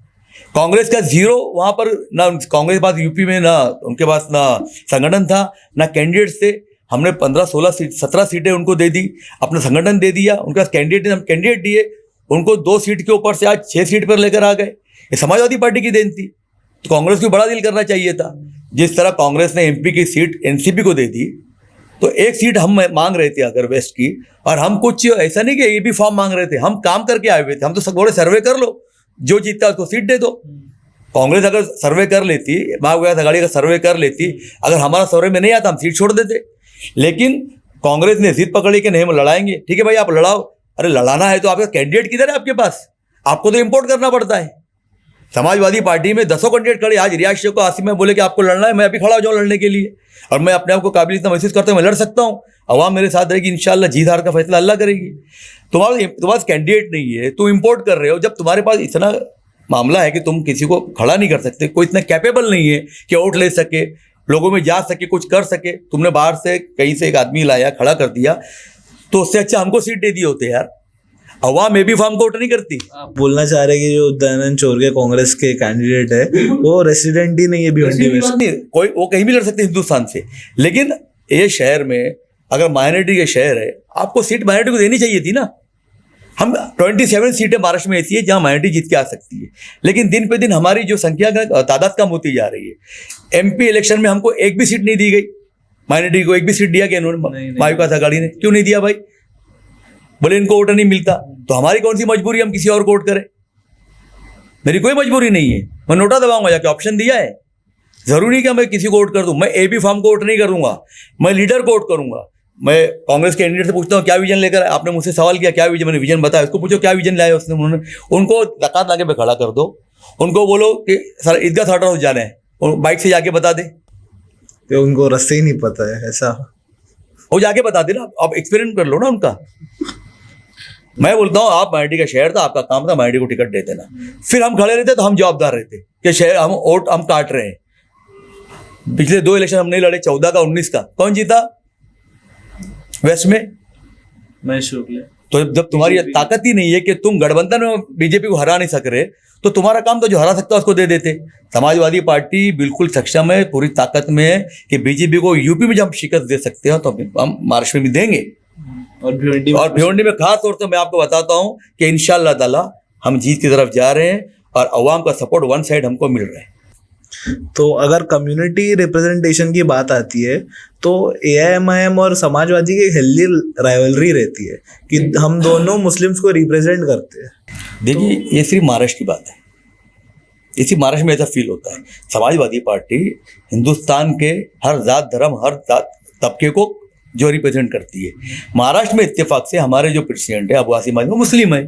Speaker 1: कांग्रेस का 0 वहां पर, ना कांग्रेस के पास यूपी में, ना उनके पास ना संगठन था, ना कैंडिडेट्स थे। हमने 15, 16 सीट, 17 सीटें उनको दे दी, अपना संगठन दे दिया। उनका कैंडिडेट, हम कैंडिडेट दिए उनको, 2 सीट के ऊपर से आज 6 सीट पर लेकर आ गए। ये समाजवादी पार्टी की देन थी। तो कांग्रेस को बड़ा डील करना चाहिए था। जिस तरह कांग्रेस ने एमपी की सीट एनसीपी को दे दी, तो 1 सीट हम मांग रहे थे अगर वेस्ट की, और हम कुछ ऐसा नहीं कि ये भी फॉर्म मांग रहे थे, हम काम करके आए हुए थे। हम तो सब बोले सर्वे कर लो, जो जीतता है उसको सीट दे दो। कांग्रेस अगर सर्वे कर लेती, महाविकास आघाड़ी का सर्वे कर लेती, अगर हमारा सर्वे में नहीं आता हम सीट छोड़ देते। लेकिन कांग्रेस ने जिद पकड़ी कि नहीं हम लड़ाएंगे। ठीक है भाई, आप लड़ाओ। अरे लड़ाना है तो आपका कैंडिडेट किधर है आपके पास? आपको तो इंपोर्ट करना पड़ता है। समाजवादी पार्टी में 10 कैंडिडेट खड़े। आज रियाज शेख को आसिम में बोले कि आपको लड़ना है, मैं अभी खड़ा हो जाऊँ लड़ने के लिए, और मैं अपने आप को काबिल इतना महसूस करता हूँ मैं लड़ सकता हूँ। अवाम मेरे साथ रहेगी, इंशाल्लाह जीत हार का फैसला अल्लाह करेगी। तुम्हारे पास कैंडिडेट नहीं है, तुम इंपोर्ट कर रहे हो। जब तुम्हारे पास इतना मामला है कि तुम किसी को खड़ा नहीं कर सकते, कोई इतना कैपेबल नहीं है कि वोट ले सके, लोगों में जा सके, कुछ कर सके, तुमने बाहर से कहीं से एक आदमी लाया, खड़ा कर दिया, तो उससे अच्छा हमको सीट दे दी होते यार। अवाम में भी फॉर्म को वोट नहीं करती।
Speaker 2: आप बोलना चाह रहे हैं कि जो दयानंद चोरगे कांग्रेस के कैंडिडेट है वो रेसिडेंट ही नहीं है भिवंडी में?
Speaker 1: कोई वो कहीं भी लड़ सकते हिंदुस्तान से, लेकिन ये शहर में अगर माइनॉरिटी के शहर है, आपको सीट माइनॉरिटी को देनी चाहिए थी ना। हम 27 सीटें महाराष्ट्र में ऐसी है जहां माइनॉरिटी जीत के आ सकती है, लेकिन दिन पे दिन हमारी जो संख्या का तादाद कम होती जा रही है। एमपी इलेक्शन में हमको एक भी सीट नहीं दी गई, माइनॉरिटी को एक भी सीट दिया गया इन्होंने, महाविकास आघाड़ी ने क्यों नहीं दिया भाई? बोले इनको वोट नहीं मिलता। तो हमारी कौन सी मजबूरी हम किसी और को वोट करें? मेरी कोई मजबूरी नहीं है, मैं नोटा दबाऊंगा, जाके ऑप्शन दिया है। जरूरी नहीं कि मैं किसी को वोट कर दूं। मैं एबी फॉर्म को वोट नहीं करूंगा, मैं लीडर को वोट करूंगा। मैं कांग्रेस के कैंडिडेट से पूछता हूँ क्या विजन लेकर, आपने मुझसे सवाल किया क्या विजन, मैंने विजन बताया, उसको पूछो क्या विजन लाया उसने, उन्होंने, उनको ज़कात लाके पे खड़ा कर दो, उनको बोलो कि सर ईदगाह थर्ड हाउस जाना है, और बाइक से जाके बता दे।
Speaker 2: तो उनको रास्ते ही नहीं पता है ऐसा,
Speaker 1: वो जाके बता दे ना, आप एक्सपेरिमेंट कर लो ना उनका। मैं बोलता हूँ आप माइनॉरिटी का शहर था, आपका काम था माइनॉरिटी को टिकट देते ना। फिर हम खड़े रहते तो हम जवाबदार रहते कि शहर हम वोट हम काट रहे हैं। पिछले 2 इलेक्शन हम नहीं लड़े, 14 का 19 का, कौन जीता वेस्ट में?
Speaker 2: महेश चौगले।
Speaker 1: तो जब तुम्हारी ताकत ही नहीं है कि तुम गठबंधन में बीजेपी को हरा नहीं सक रहे, तो तुम्हारा काम तो जो हरा सकता है उसको दे देते। समाजवादी पार्टी बिल्कुल सक्षम है, पूरी ताकत में है कि बीजेपी को यूपी में जब हम शिकस्त दे सकते हैं तो हम महाराष्ट्र में भी देंगे।
Speaker 2: और भिवंडी
Speaker 1: में खास तौर से मैं आपको बताता हूँ कि इंशाअल्लाह ताला हम जीत की तरफ जा रहे हैं और अवाम का सपोर्ट वन साइड हमको मिल रहा है।
Speaker 2: तो अगर कम्युनिटी रिप्रेजेंटेशन की बात आती है तो AIMIM और समाजवादी की हेल्दी राइवलरी रहती है कि हम दोनों मुस्लिम्स को रिप्रेजेंट करते हैं।
Speaker 1: देखिए ये सिर्फ महाराष्ट्र की बात है, ये सिर्फ महाराष्ट्र में ऐसा फील होता है। समाजवादी पार्टी हिंदुस्तान के हर जात धर्म हर तबके को जो रिप्रेजेंट करती है। महाराष्ट्र में इत्तेफाक से हमारे जो प्रेसिडेंट है अबू आसिम वो मुस्लिम है,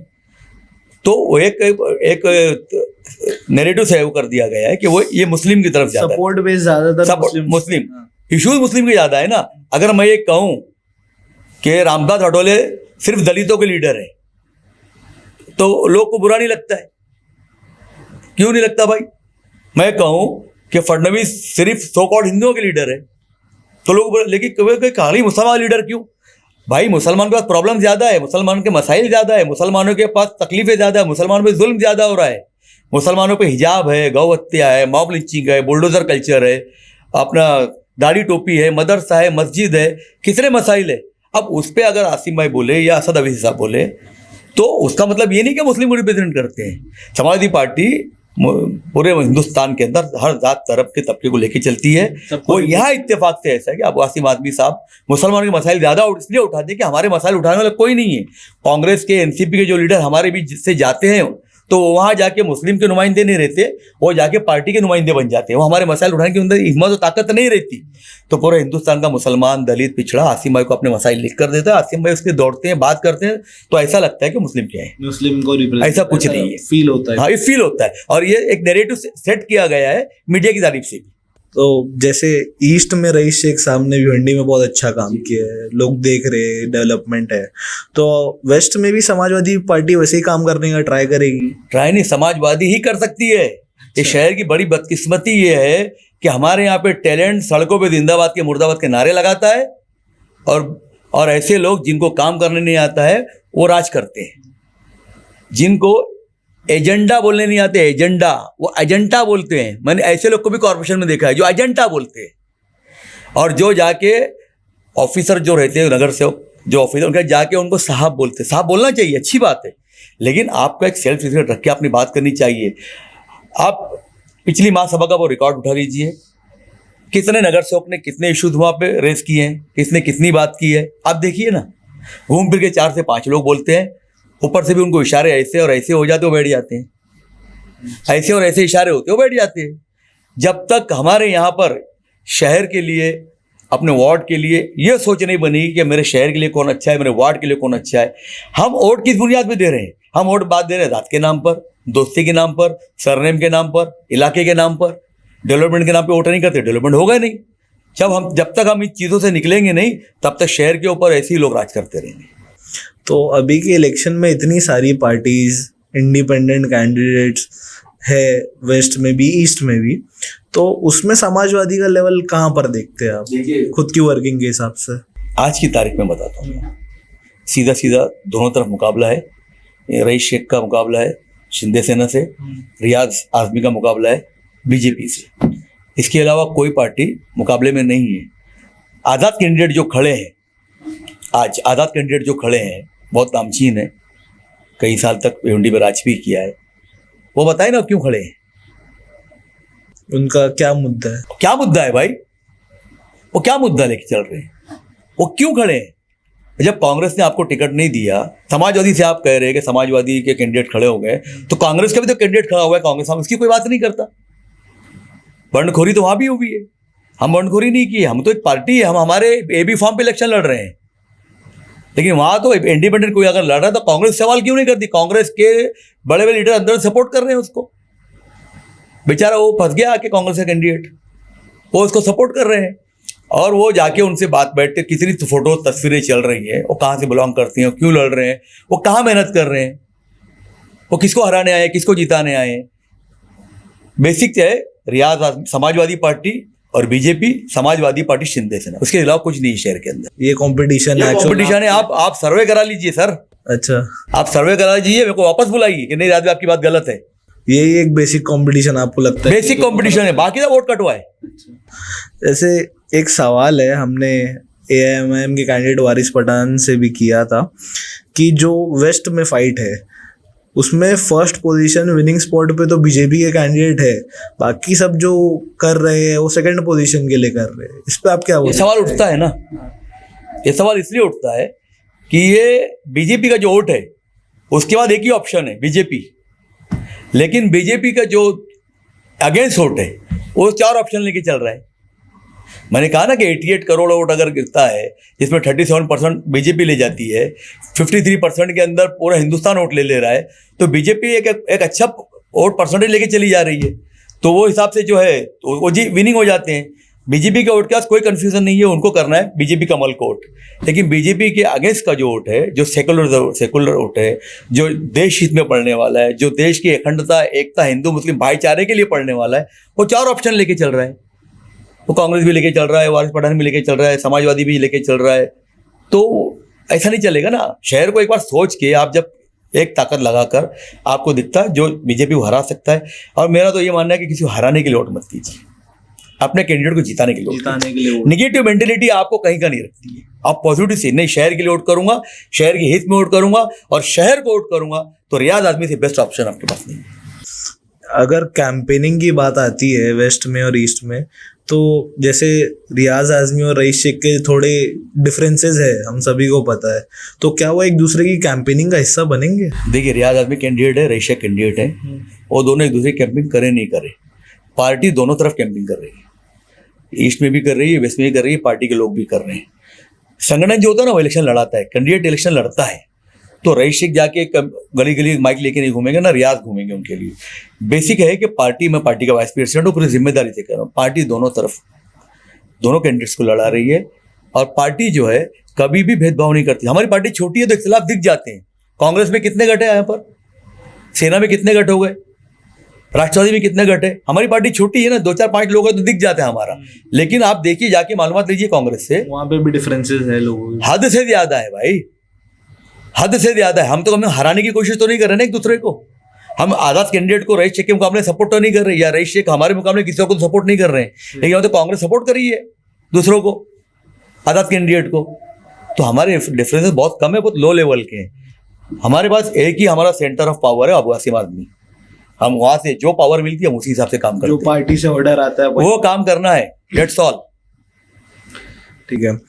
Speaker 1: तो वो एक नैरेटिव से वो कर दिया गया है कि वो ये मुस्लिम की तरफ ज्यादा
Speaker 2: सपोर्ट बेस ज्यादातर
Speaker 1: मुस्लिम इश्यूज मुस्लिम के ज्यादा है ना। अगर मैं ये कहूँ कि रामदास अठौले सिर्फ दलितों के लीडर है तो लोग को बुरा नहीं लगता है, क्यों नहीं लगता भाई? मैं कहूँ कि फडणवीस सिर्फ सो कॉल्ड हिंदुओं के लीडर है तो लोग, लेकिन खाली मुसलमान लीडर क्यों? भाई मुसलमान के पास प्रॉब्लम ज्यादा है, मुसलमान के मसाइल ज्यादा है, मुसलमानों के पास तकलीफें ज्यादा है, मुसलमानों पे जुल्म ज्यादा हो रहा है, मुसलमानों पे हिजाब है, गौ हत्या है, मॉब लिंचिंग है, बुलडोजर कल्चर है, अपना दाढ़ी टोपी है, मदरसा है, मस्जिद है, कितने मसाइल है। अब उस पर अगर आसिम भाई बोले या असद अवीसी साहब बोले तो उसका मतलब ये नहीं कि मुस्लिम को रिप्रेजेंट करते हैं। समाजवादी पार्टी पूरे हिंदुस्तान के अंदर हर जात तरफ के तबके को लेके चलती है। वो यहाँ इत्तेफाक से ऐसा है कि अबू आसिम आदमी साहब मुसलमानों के मसाइल ज्यादा इसलिए उठाते हैं कि हमारे मसाइल उठाने वाला कोई नहीं है। कांग्रेस के एनसीपी के जो लीडर हमारे बीच से जाते हैं तो वहाँ जाके मुस्लिम के नुमाइंदे नहीं रहते, वो जाके पार्टी के नुमाइंदे बन जाते हैं। वो हमारे मसाइल उठाने के अंदर हिम्मत और ताकत नहीं रहती। तो पूरे हिंदुस्तान का मुसलमान दलित पिछड़ा आसिम भाई को अपने मसाइल लिख कर देता है, आसिम भाई उसके दौड़ते हैं, बात करते हैं तो ऐसा लगता है कि मुस्लिम क्या है,
Speaker 2: मुस्लिम को
Speaker 1: ऐसा कुछ नहीं है,
Speaker 2: फील होता है।
Speaker 1: हाँ ये फील होता है और ये एक नैरेटिव सेट किया गया है मीडिया की तारीफ से।
Speaker 2: तो जैसे ईस्ट में रईस शेख साहब ने भिवंडी में बहुत अच्छा काम किया है, लोग देख रहे हैं, डेवलपमेंट है, तो वेस्ट में भी समाजवादी पार्टी वैसे ही काम करने का ट्राई करेगी? ट्राई
Speaker 1: नहीं, समाजवादी ही कर सकती है। ये शहर की बड़ी बदकिस्मती ये है कि हमारे यहाँ पे टैलेंट सड़कों पे जिंदाबाद के मुर्दाबाद के नारे लगाता है और ऐसे लोग जिनको काम करने नहीं आता है वो राज करते हैं। जिनको एजेंडा बोलने नहीं आते, एजेंडा वो एजेंडा बोलते हैं। मैंने ऐसे लोग को भी कॉर्पोरेशन में देखा है जो एजेंडा बोलते हैं और जो जाके ऑफिसर जो रहते हैं नगर सेवक जो ऑफिसर उनका जाके उनको साहब बोलते हैं। साहब बोलना चाहिए, अच्छी बात है, लेकिन आपको एक सेल्फ रिस्पेक्ट रख के अपनी बात करनी चाहिए। आप पिछली महासभा का वो रिकॉर्ड उठा लीजिए, कितने नगर सेवक ने कितने इश्यूज वहाँ पे रेस किए हैं, किसने कितनी बात की है, आप देखिए ना। घूम फिर के 4 से 5 लोग बोलते हैं, ऊपर से भी उनको इशारे ऐसे और ऐसे हो जाते हो बैठ जाते हैं, ऐसे और ऐसे इशारे होते हो बैठ जाते हैं। जब तक हमारे यहाँ पर शहर के लिए अपने वार्ड के लिए ये सोच नहीं बनेगी कि मेरे शहर के लिए कौन अच्छा है, मेरे वार्ड के लिए कौन अच्छा है। हम वोट किस बुनियाद पे दे रहे हैं? हम वोट बात दे रहे हैं जात के नाम पर, दोस्ती के नाम पर, सरनेम के नाम पर, इलाके के नाम पर। डेवलपमेंट के नाम पे वोट नहीं करते, डेवलपमेंट होगा नहीं। जब तक हम इन चीज़ों से निकलेंगे नहीं तब तक शहर के ऊपर ऐसे ही लोग राज करते रहेंगे।
Speaker 2: तो अभी के इलेक्शन में इतनी सारी पार्टीज, इंडिपेंडेंट कैंडिडेट्स है वेस्ट में भी ईस्ट में भी, तो उसमें समाजवादी का लेवल कहाँ पर देखते हैं आप खुद की वर्किंग के हिसाब से?
Speaker 1: आज की तारीख में बताता हूँ, सीधा सीधा दोनों तरफ मुकाबला है। रईस शेख का मुकाबला है शिंदे सेना से, रियाज आजमी का मुकाबला है बीजेपी से। इसके अलावा कोई पार्टी मुकाबले में नहीं है। आज़ाद कैंडिडेट जो खड़े हैं आज, आज़ाद कैंडिडेट जो खड़े हैं बहुत नामचीन है, कई साल तक भिवंडी में राज भी किया है। वो बताए ना क्यों खड़े हैं,
Speaker 2: उनका क्या मुद्दा है?
Speaker 1: क्या मुद्दा है भाई? वो क्या मुद्दा लेके चल रहे हैं? वो क्यों खड़े हैं? जब कांग्रेस ने आपको टिकट नहीं दिया, समाजवादी से आप कह रहे हैं कि समाजवादी के कैंडिडेट खड़े हो गए, तो कांग्रेस का भी तो कैंडिडेट खड़ा हुआ है, कांग्रेस हम उसकी कोई बात नहीं करता। बंडखोरी तो वहां भी हुई है, हम बंडखोरी नहीं की, हम तो एक पार्टी है, हम हमारे AB फॉर्म पे इलेक्शन लड़ रहे हैं। लेकिन वहां तो इंडिपेंडेंट कोई अगर लड़ रहा है तो कांग्रेस सवाल क्यों नहीं करती? कांग्रेस के बड़े बड़े लीडर अंदर सपोर्ट कर रहे हैं उसको, बेचारा वो फंस गया आके कांग्रेस का कैंडिडेट, वो उसको सपोर्ट कर रहे हैं। और वो जाके उनसे बात बैठते, कितनी फोटो तस्वीरें चल रही हैं, वो कहाँ से बिलोंग करती हैं, क्यों लड़ रहे हैं, वो कहाँ मेहनत कर रहे हैं, वो किसको हराने आए, किसको जिताने आए। बेसिक है रियाज समाजवादी पार्टी और बीजेपी, समाजवादी पार्टी शिंदे सेना, उसके अलावा कुछ नहीं है शहर के अंदर।
Speaker 2: ये कंपटीशन है,
Speaker 1: आप सर्वे करा लीजिए सर।
Speaker 2: अच्छा,
Speaker 1: आप सर्वे करा दीजिए, मेरे को वापस बुलाइए कि नहीं राजू आपकी बात गलत है।
Speaker 2: यही एक बेसिक कंपटीशन आपको लगता है?
Speaker 1: बेसिक कंपटीशन है, बाकी सब वोट कटवा है।
Speaker 2: जैसे एक सवाल है, हमने AIMIM के कैंडिडेट वारिस पठान से भी किया था कि जो वेस्ट में फाइट है उसमें फर्स्ट पोजीशन विनिंग स्पॉट पे तो बीजेपी के कैंडिडेट है, बाकी सब जो कर रहे हैं वो सेकंड पोजीशन के लिए कर रहे हैं। इस पे आप क्या
Speaker 1: ये
Speaker 2: बोलते
Speaker 1: सवाल उठता है ना, ये सवाल इसलिए उठता है कि ये बीजेपी का जो वोट है उसके बाद एक ही ऑप्शन है बीजेपी, लेकिन बीजेपी का जो अगेंस्ट वोट है वो 4 ऑप्शन लेके चल रहा है। मैंने कहा ना कि 88 करोड़ वोट अगर गिरता है जिसमें 37% बीजेपी ले जाती है, 53% के अंदर पूरा हिंदुस्तान वोट ले रहा है, तो बीजेपी एक अच्छा वोट परसेंटेज लेके चली जा रही है। तो वो हिसाब से जो है वो जी विनिंग हो जाते हैं। बीजेपी के वोट के पास कोई कंफ्यूजन नहीं है, उनको करना है बीजेपी कमल को वोट। लेकिन बीजेपी के अगेंस्ट का जो वोट है, जो सेकुलर वोट है, जो देश हित में पड़ने वाला है, जो देश की अखंडता, एकता, हिंदू मुस्लिम भाईचारे के लिए पड़ने वाला है, वो 4 ऑप्शन लेके चल रहा है। वो कांग्रेस भी लेके चल रहा है, वारिस पठान भी लेके चल रहा है, समाजवादी भी लेके चल रहा है। तो ऐसा नहीं चलेगा ना। शहर को एक बार सोच के आप जब एक ताकत लगाकर आपको दिखता है जो बीजेपी को हरा सकता है, और मेरा तो ये मानना है कि किसी को हराने के लिए वोट मत कीजिए, अपने कैंडिडेट को जिताने के लिए वोट। निगेटिव मेंटेलिटी आपको कहीं का नहीं रखती है। आप पॉजिटिव से नहीं, शहर के लिए वोट करूंगा, शहर के हित में वोट करूंगा और शहर को वोट करूंगा, तो रियाज आजमी से बेस्ट ऑप्शन आपके पास नहीं है।
Speaker 2: अगर कैंपेनिंग की बात आती है वेस्ट में और ईस्ट में, तो जैसे रियाज आजमी और रईस शेख के थोड़े डिफरेंसेस है, हम सभी को पता है, तो क्या वो एक दूसरे की कैंपेनिंग का हिस्सा बनेंगे?
Speaker 1: देखिए, रियाज आजमी कैंडिडेट है, रईस शेख कैंडिडेट है, वो दोनों एक दूसरे की कैंपिंग करे नहीं करे, पार्टी दोनों तरफ कैंपिंग कर रही है, ईस्ट में भी कर रही है, वेस्ट में भी कर रही है, पार्टी के लोग भी कर रहे हैं। संगठन जो होता है ना वो इलेक्शन लड़ाता है, कैंडिडेट इलेक्शन लड़ता है। तो रईस शेख जाके गली गली माइक लेके नहीं घूमेंगे ना, रियाज घूमेंगे उनके लिए। बेसिक है कि पार्टी में पार्टी का वाइस प्रेसिडेंट हूँ, पूरी जिम्मेदारी से कर रहा हूँ। पार्टी दोनों तरफ दोनों कैंडिडेट्स को लड़ा रही है, और पार्टी जो है कभी भी भेदभाव नहीं करती। हमारी पार्टी छोटी है तो इख्तिलाफ दिख जाते हैं। कांग्रेस में कितने गट है यहाँ पर, सेना में कितने गट हो गए, राष्ट्रवादी में कितने गट है। हमारी पार्टी छोटी है ना, 2-4-5 लोग हैं तो दिख जाता है हमारा। लेकिन आप देखिए, जाके मालूमात लीजिए कांग्रेस से,
Speaker 2: वहाँ पे भी डिफरेंसेस है लोगों की,
Speaker 1: हद से ज्यादा है भाई, हद से ज्यादा है। हम तो हमें हराने की कोशिश तो नहीं कर रहे ना एक दूसरे को। हम आजाद कैंडिडेट को रईस शेख के मुकाबले सपोर्ट तो नहीं कर रहे, या रईस शेख हमारे मुकाबले किसी को सपोर्ट नहीं कर रहे हैं, लेकिन हम तो कांग्रेस सपोर्ट कर रही है दूसरों को, आजाद कैंडिडेट को। तो हमारे डिफरेंसेस बहुत कम है, बहुत लो लेवल के हैं। हमारे पास एक ही हमारा सेंटर ऑफ पावर है, अबू आसिम आदमी। हम वहां से जो पावर मिलती है हम उसी हिसाब से काम करते हैं,
Speaker 2: जो पार्टी से ऑर्डर आता है
Speaker 1: वो काम करना है, दैट्स ऑल।
Speaker 2: ठीक है।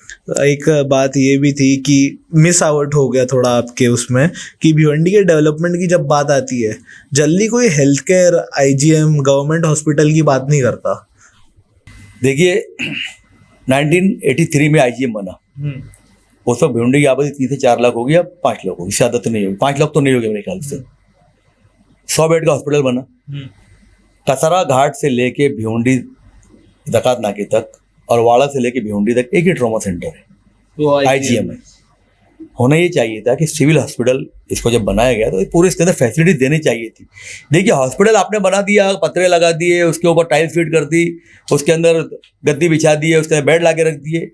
Speaker 2: एक बात ये भी थी कि मिस आउट हो गया थोड़ा आपके उसमें, कि भिवंडी के डेवलपमेंट की जब बात आती है, जल्दी कोई health care, IGM, government hospital की बात नहीं करता।
Speaker 1: देखिए, 1983 में IGM बना, उस वक्त भिवंडी की आबादी 3 से 4 लाख होगी, अब 5 लाख होगी, ज्यादा तो नहीं होगी, 5 लाख तो नहीं होगी मेरे ख्याल से। 100 बेड का हॉस्पिटल बना, कसरा घाट से लेके भिवंडी जकात नाके तक और वाड़ा से लेके भिवंडी तक एक ही ट्रॉमा सेंटर है, वो IGM है। होना ये चाहिए था कि सिविल हॉस्पिटल इसको जब बनाया गया तो पूरे इसके अंदर फैसिलिटी देनी चाहिए थी। देखिए, हॉस्पिटल आपने बना दिया, पतरे लगा दिए, उसके ऊपर टाइल्स फिट कर दी, उसके अंदर गद्दी बिछा दिए, उसके अंदर बेड ला के रख दिए,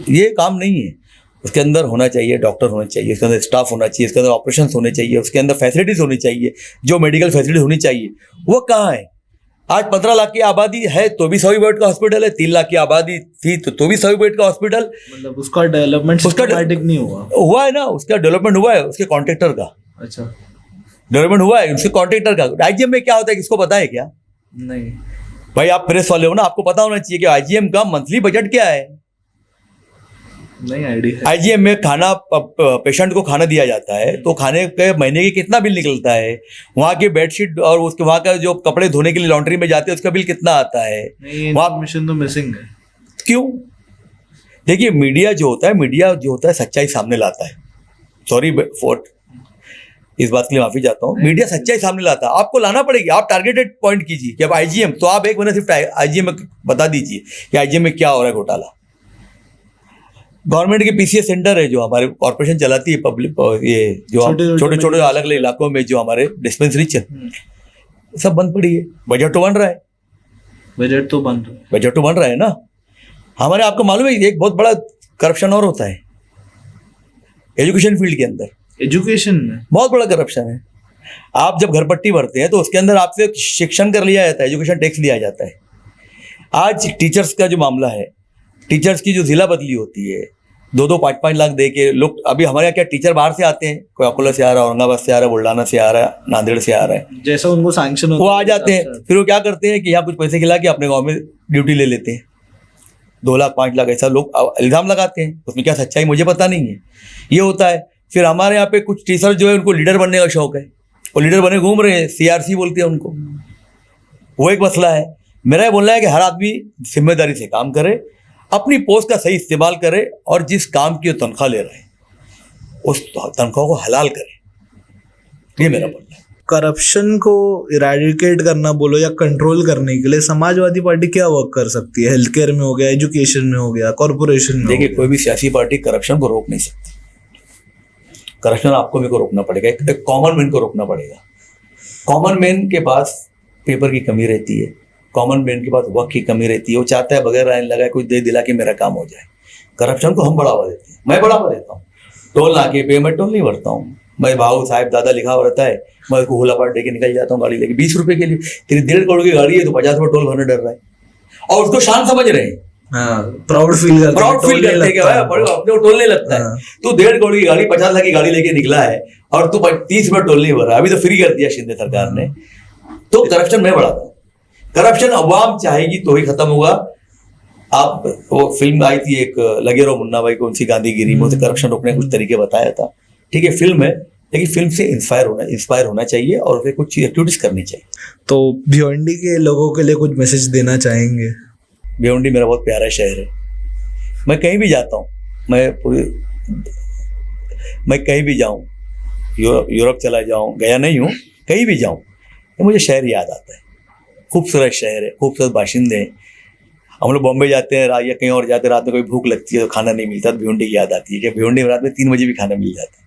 Speaker 1: ये काम नहीं है। उसके अंदर होना चाहिए, डॉक्टर होने चाहिए, उसके अंदर स्टाफ होना चाहिए, उसके अंदर ऑपरेशन होने चाहिए, उसके अंदर फैसिलिटीज होनी चाहिए, जो मेडिकल फैसिलिटी होनी चाहिए, वो कहाँ है? आज 15 लाख की आबादी है तो भी 100 बेड का हॉस्पिटल है, 3 लाख की आबादी थी तो भी 100 बेड का हॉस्पिटल।
Speaker 2: मतलब उसका डेवलपमेंट नहीं
Speaker 1: हुआ है ना, उसका डेवलपमेंट हुआ है, उसके कॉन्ट्रैक्टर का।
Speaker 2: अच्छा,
Speaker 1: डेवलपमेंट हुआ है उसके कॉन्ट्रैक्टर का। IGM में क्या होता है, किसको पता है क्या?
Speaker 2: नहीं
Speaker 1: भाई, आप प्रेस वाले हो ना, आपको पता होना चाहिए कि IGM का मंथली बजट क्या है।
Speaker 2: नहीं आइडिया।
Speaker 1: IGM में खाना, पेशेंट को खाना दिया जाता है, तो खाने के महीने की कितना बिल निकलता है, वहाँ की बेडशीट और उसके वहाँ का जो कपड़े धोने के लिए लॉन्ड्री में जाते हैं उसका बिल कितना आता है,
Speaker 2: वहाँ मिशन तो मिसिंग है।
Speaker 1: क्यों? देखिए, मीडिया जो होता है सच्चाई सामने लाता है। सॉरी फॉर इस बात के लिए माफी चाहता हूँ, मीडिया सच्चाई सामने लाता है, आपको लाना पड़ेगी। आप टारगेटेड पॉइंट कीजिए कि अब IGM, तो आप एक महीने सिर्फ IGM में बता दीजिए कि IGM में क्या हो रहा है घोटाला। गवर्नमेंट के PCS सेंटर है जो हमारे कॉर्पोरेशन चलाती है, पब्लिक, ये जो छोटे छोटे अलग अलग इलाकों में जो हमारे डिस्पेंसरी सब बंद पड़ी है। बजट तो बन रहा है, बजट तो बन रहा है ना हमारे। आपको मालूम है एक बहुत बड़ा करप्शन और होता है एजुकेशन फील्ड के अंदर।
Speaker 2: एजुकेशन में
Speaker 1: बहुत बड़ा करप्शन है। आप जब घर पट्टी भरते हैं तो उसके अंदर आपसे शिक्षण कर लिया जाता है, एजुकेशन टैक्स लिया जाता है। आज टीचर्स का जो मामला है, टीचर्स की जो जिला बदली होती है, 2-2, 5-5 लाख दे के लोग, अभी हमारे यहाँ क्या टीचर बाहर से आते हैं, कोई अकोला से आ रहा है, औरंगाबाद से आ रहा है, बुल्ढाना से आ रहा है, नांदेड़ से आ रहा है,
Speaker 2: जैसा उनको सैंक्शन
Speaker 1: वो आ जाते हैं। फिर वो क्या करते हैं कि यहाँ कुछ पैसे खिला के अपने गाँव में ड्यूटी ले लेते हैं। 2 लाख 5 लाख ऐसा लोग इल्ज़ाम लगाते हैं, उसमें क्या सच्चाई मुझे पता नहीं है। ये होता है। फिर हमारे यहाँ पे कुछ टीचर जो है उनको लीडर बनने का शौक है, वो लीडर बने घूम रहे हैं, CRC बोलते हैं उनको। वो एक मसला है। मेरा ये बोलना है कि हर आदमी जिम्मेदारी से काम करे, अपनी पोस्ट का सही इस्तेमाल करे और जिस काम की वो तनख्वाह ले रहे हैं उस तनख्वाह को हलाल करे। ये मेरा बोलना है।
Speaker 2: करप्शन को इरेडिकेट करना बोलो या कंट्रोल करने के लिए समाजवादी पार्टी क्या वर्क कर सकती है? हेल्थ केयर में हो गया, एजुकेशन में हो गया, कॉर्पोरेशन में।
Speaker 1: देखिए, कोई भी सियासी पार्टी करप्शन को रोक नहीं सकती। करप्शन आपको भी को रोकना पड़ेगा, एक कॉमन मैन को रोकना पड़ेगा। कॉमन मैन के पास पेपर की कमी रहती है, कॉमन मैन के पास वक्त की कमी रहती है। वो चाहता है बगैर लाइन लगाए कुछ दे दिला के मेरा काम हो जाए। करप्शन को हम बढ़ावा देते हैं, मैं बढ़ावा देता हूँ। टोल नाके पे मैं टोल नहीं भरता हूँ, मैं भाऊ साहब दादा लिखा हुआ रहता है, मैं उसको हुला पाट दे के निकल जाता हूँ गाड़ी लेके। 20 रुपए के लिए तेरी 1.5 करोड़ की गाड़ी है तो 50 रुपये टोल भरने डर रहा है, और उसको शान समझ रहे हैं।
Speaker 2: प्राउड फील करते
Speaker 1: हैं कि भाई अपने को टोल नहीं लगता है। तू 1.5 करोड़ की गाड़ी 50 लाख की गाड़ी लेके निकला है और तू 30 रुपये टोल नहीं भर रहा है। अभी तो फ्री कर दिया शिंदे सरकार ने। तो करप्शन मैं बढ़ाता हूँ। करप्शन अवाम चाहेगी तो ही खत्म होगा। आप वो फिल्म आई थी एक, लगे रहो मुन्ना भाई, कौन सी गांधीगिरी में, उसे करप्शन रोकने कुछ तरीके बताया था। ठीक है, फिल्म है, लेकिन फिल्म से इंस्पायर होना चाहिए और उसे कुछ एक्टिविटीज करनी चाहिए।
Speaker 2: तो भिवंडी के लोगों के लिए कुछ मैसेज देना चाहेंगे?
Speaker 1: भिवंडी मेरा बहुत प्यारा शहर है। मैं कहीं भी जाता हूँ, मैं कहीं भी जाऊँ, यूरोप चला जाऊँ, गया नहीं हूँ, कहीं भी जाऊँ तो मुझे शहर याद आता है। खूबसूरत शहर है, खूबसूरत बाशिंदे हैं। हम लोग बॉम्बे जाते हैं या कहीं और जाते हैं, रात में कोई भूख लगती है तो खाना नहीं मिलता तो भिवंडी की याद आती है कि भिवंडी में रात में 3 बजे भी खाना मिल जाता है।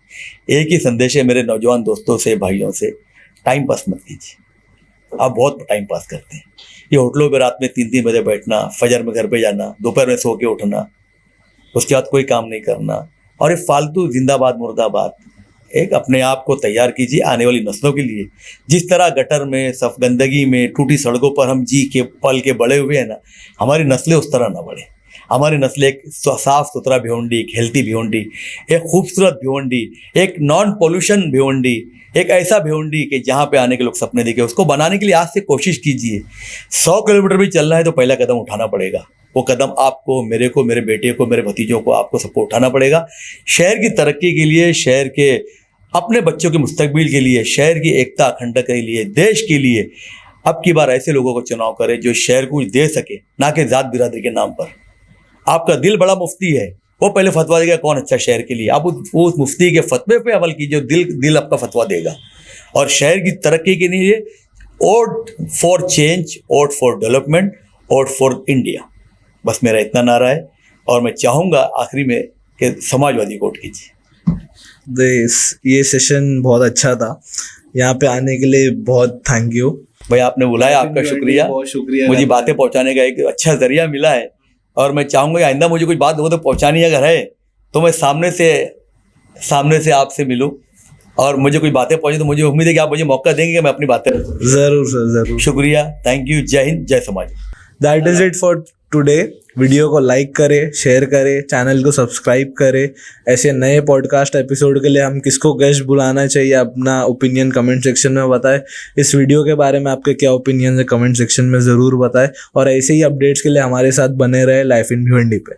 Speaker 1: एक ही संदेश है मेरे नौजवान दोस्तों से, भाइयों से, टाइम पास मत कीजिए। आप बहुत टाइम पास करते हैं। ये होटलों पर रात में 3-3 बजे बैठना, फजर में घर पे जाना, दोपहर में सो के उठना, उसके बाद कोई काम नहीं करना, और ये फालतू जिंदाबाद मुर्दाबाद। एक अपने आप को तैयार कीजिए आने वाली नस्लों के लिए। जिस तरह गटर में, सब गंदगी में, टूटी सड़कों पर हम जी के पल के बड़े हुए हैं ना, हमारी नस्लें उस तरह ना बढ़े। हमारी नस्लें एक साफ सुथरा भिवंडी, एक हेल्थी भिवंडी, एक खूबसूरत भिवंडी, एक नॉन पोल्यूशन भिवंडी, एक ऐसा भिवंडी कि जहाँ पे आने के लोग सपने देखें, उसको बनाने के लिए आज से कोशिश कीजिए। 100 किलोमीटर भी चलना है तो पहला कदम उठाना पड़ेगा। वो कदम आपको, मेरे को, मेरे बेटे को, मेरे भतीजों को, आपको सबको उठाना पड़ेगा। शहर की तरक्की के लिए, शहर के अपने बच्चों के मुस्तकबिल के लिए, शहर की एकता अखंडता के लिए, देश के लिए अब की बार ऐसे लोगों को चुनाव करें जो शहर को दे सके, ना कि जात बिरादरी के नाम पर। आपका दिल बड़ा मुफ्ती है, वो पहले फतवा देगा कौन अच्छा शहर के लिए। आप उस मुफ्ती के फतवे पे अमल कीजिए, दिल आपका फतवा देगा। और शहर की तरक्की के लिए vote for change, vote for development, vote for India, बस मेरा इतना नारा है। और मैं चाहूँगा आखिरी में कि समाजवादी वोट कीजिए।
Speaker 2: ये सेशन बहुत अच्छा था। यहाँ पे आने के लिए बहुत थैंक यू
Speaker 1: भाई, आपने बुलाया, आपका शुक्रिया।
Speaker 2: बहुत शुक्रिया।
Speaker 1: मुझे बातें पहुँचाने का एक अच्छा जरिया मिला है और मैं चाहूँगा आइंदा मुझे कुछ बात हो तो पहुँचानी अगर है तो मैं सामने से आपसे मिलूँ, और मुझे कोई बातें पहुँचे तो मुझे उम्मीद है कि आप मुझे मौका देंगे कि मैं अपनी बातें रखूँ।
Speaker 2: जरूर सर, जरूर।
Speaker 1: शुक्रिया, थैंक यू, जय हिंद, जय समाज।
Speaker 2: That is it for today. Video को लाइक करें, शेयर करें, चैनल को सब्सक्राइब करें। ऐसे नए पॉडकास्ट एपिसोड के लिए हम किसको गेस्ट बुलाना चाहिए, अपना ओपिनियन कमेंट सेक्शन में बताएं। इस वीडियो के बारे में आपके क्या ओपिनियन है कमेंट सेक्शन में ज़रूर बताएं, और ऐसे ही अपडेट्स के लिए हमारे साथ बने रहे लाइफ इन भिवंडी पे।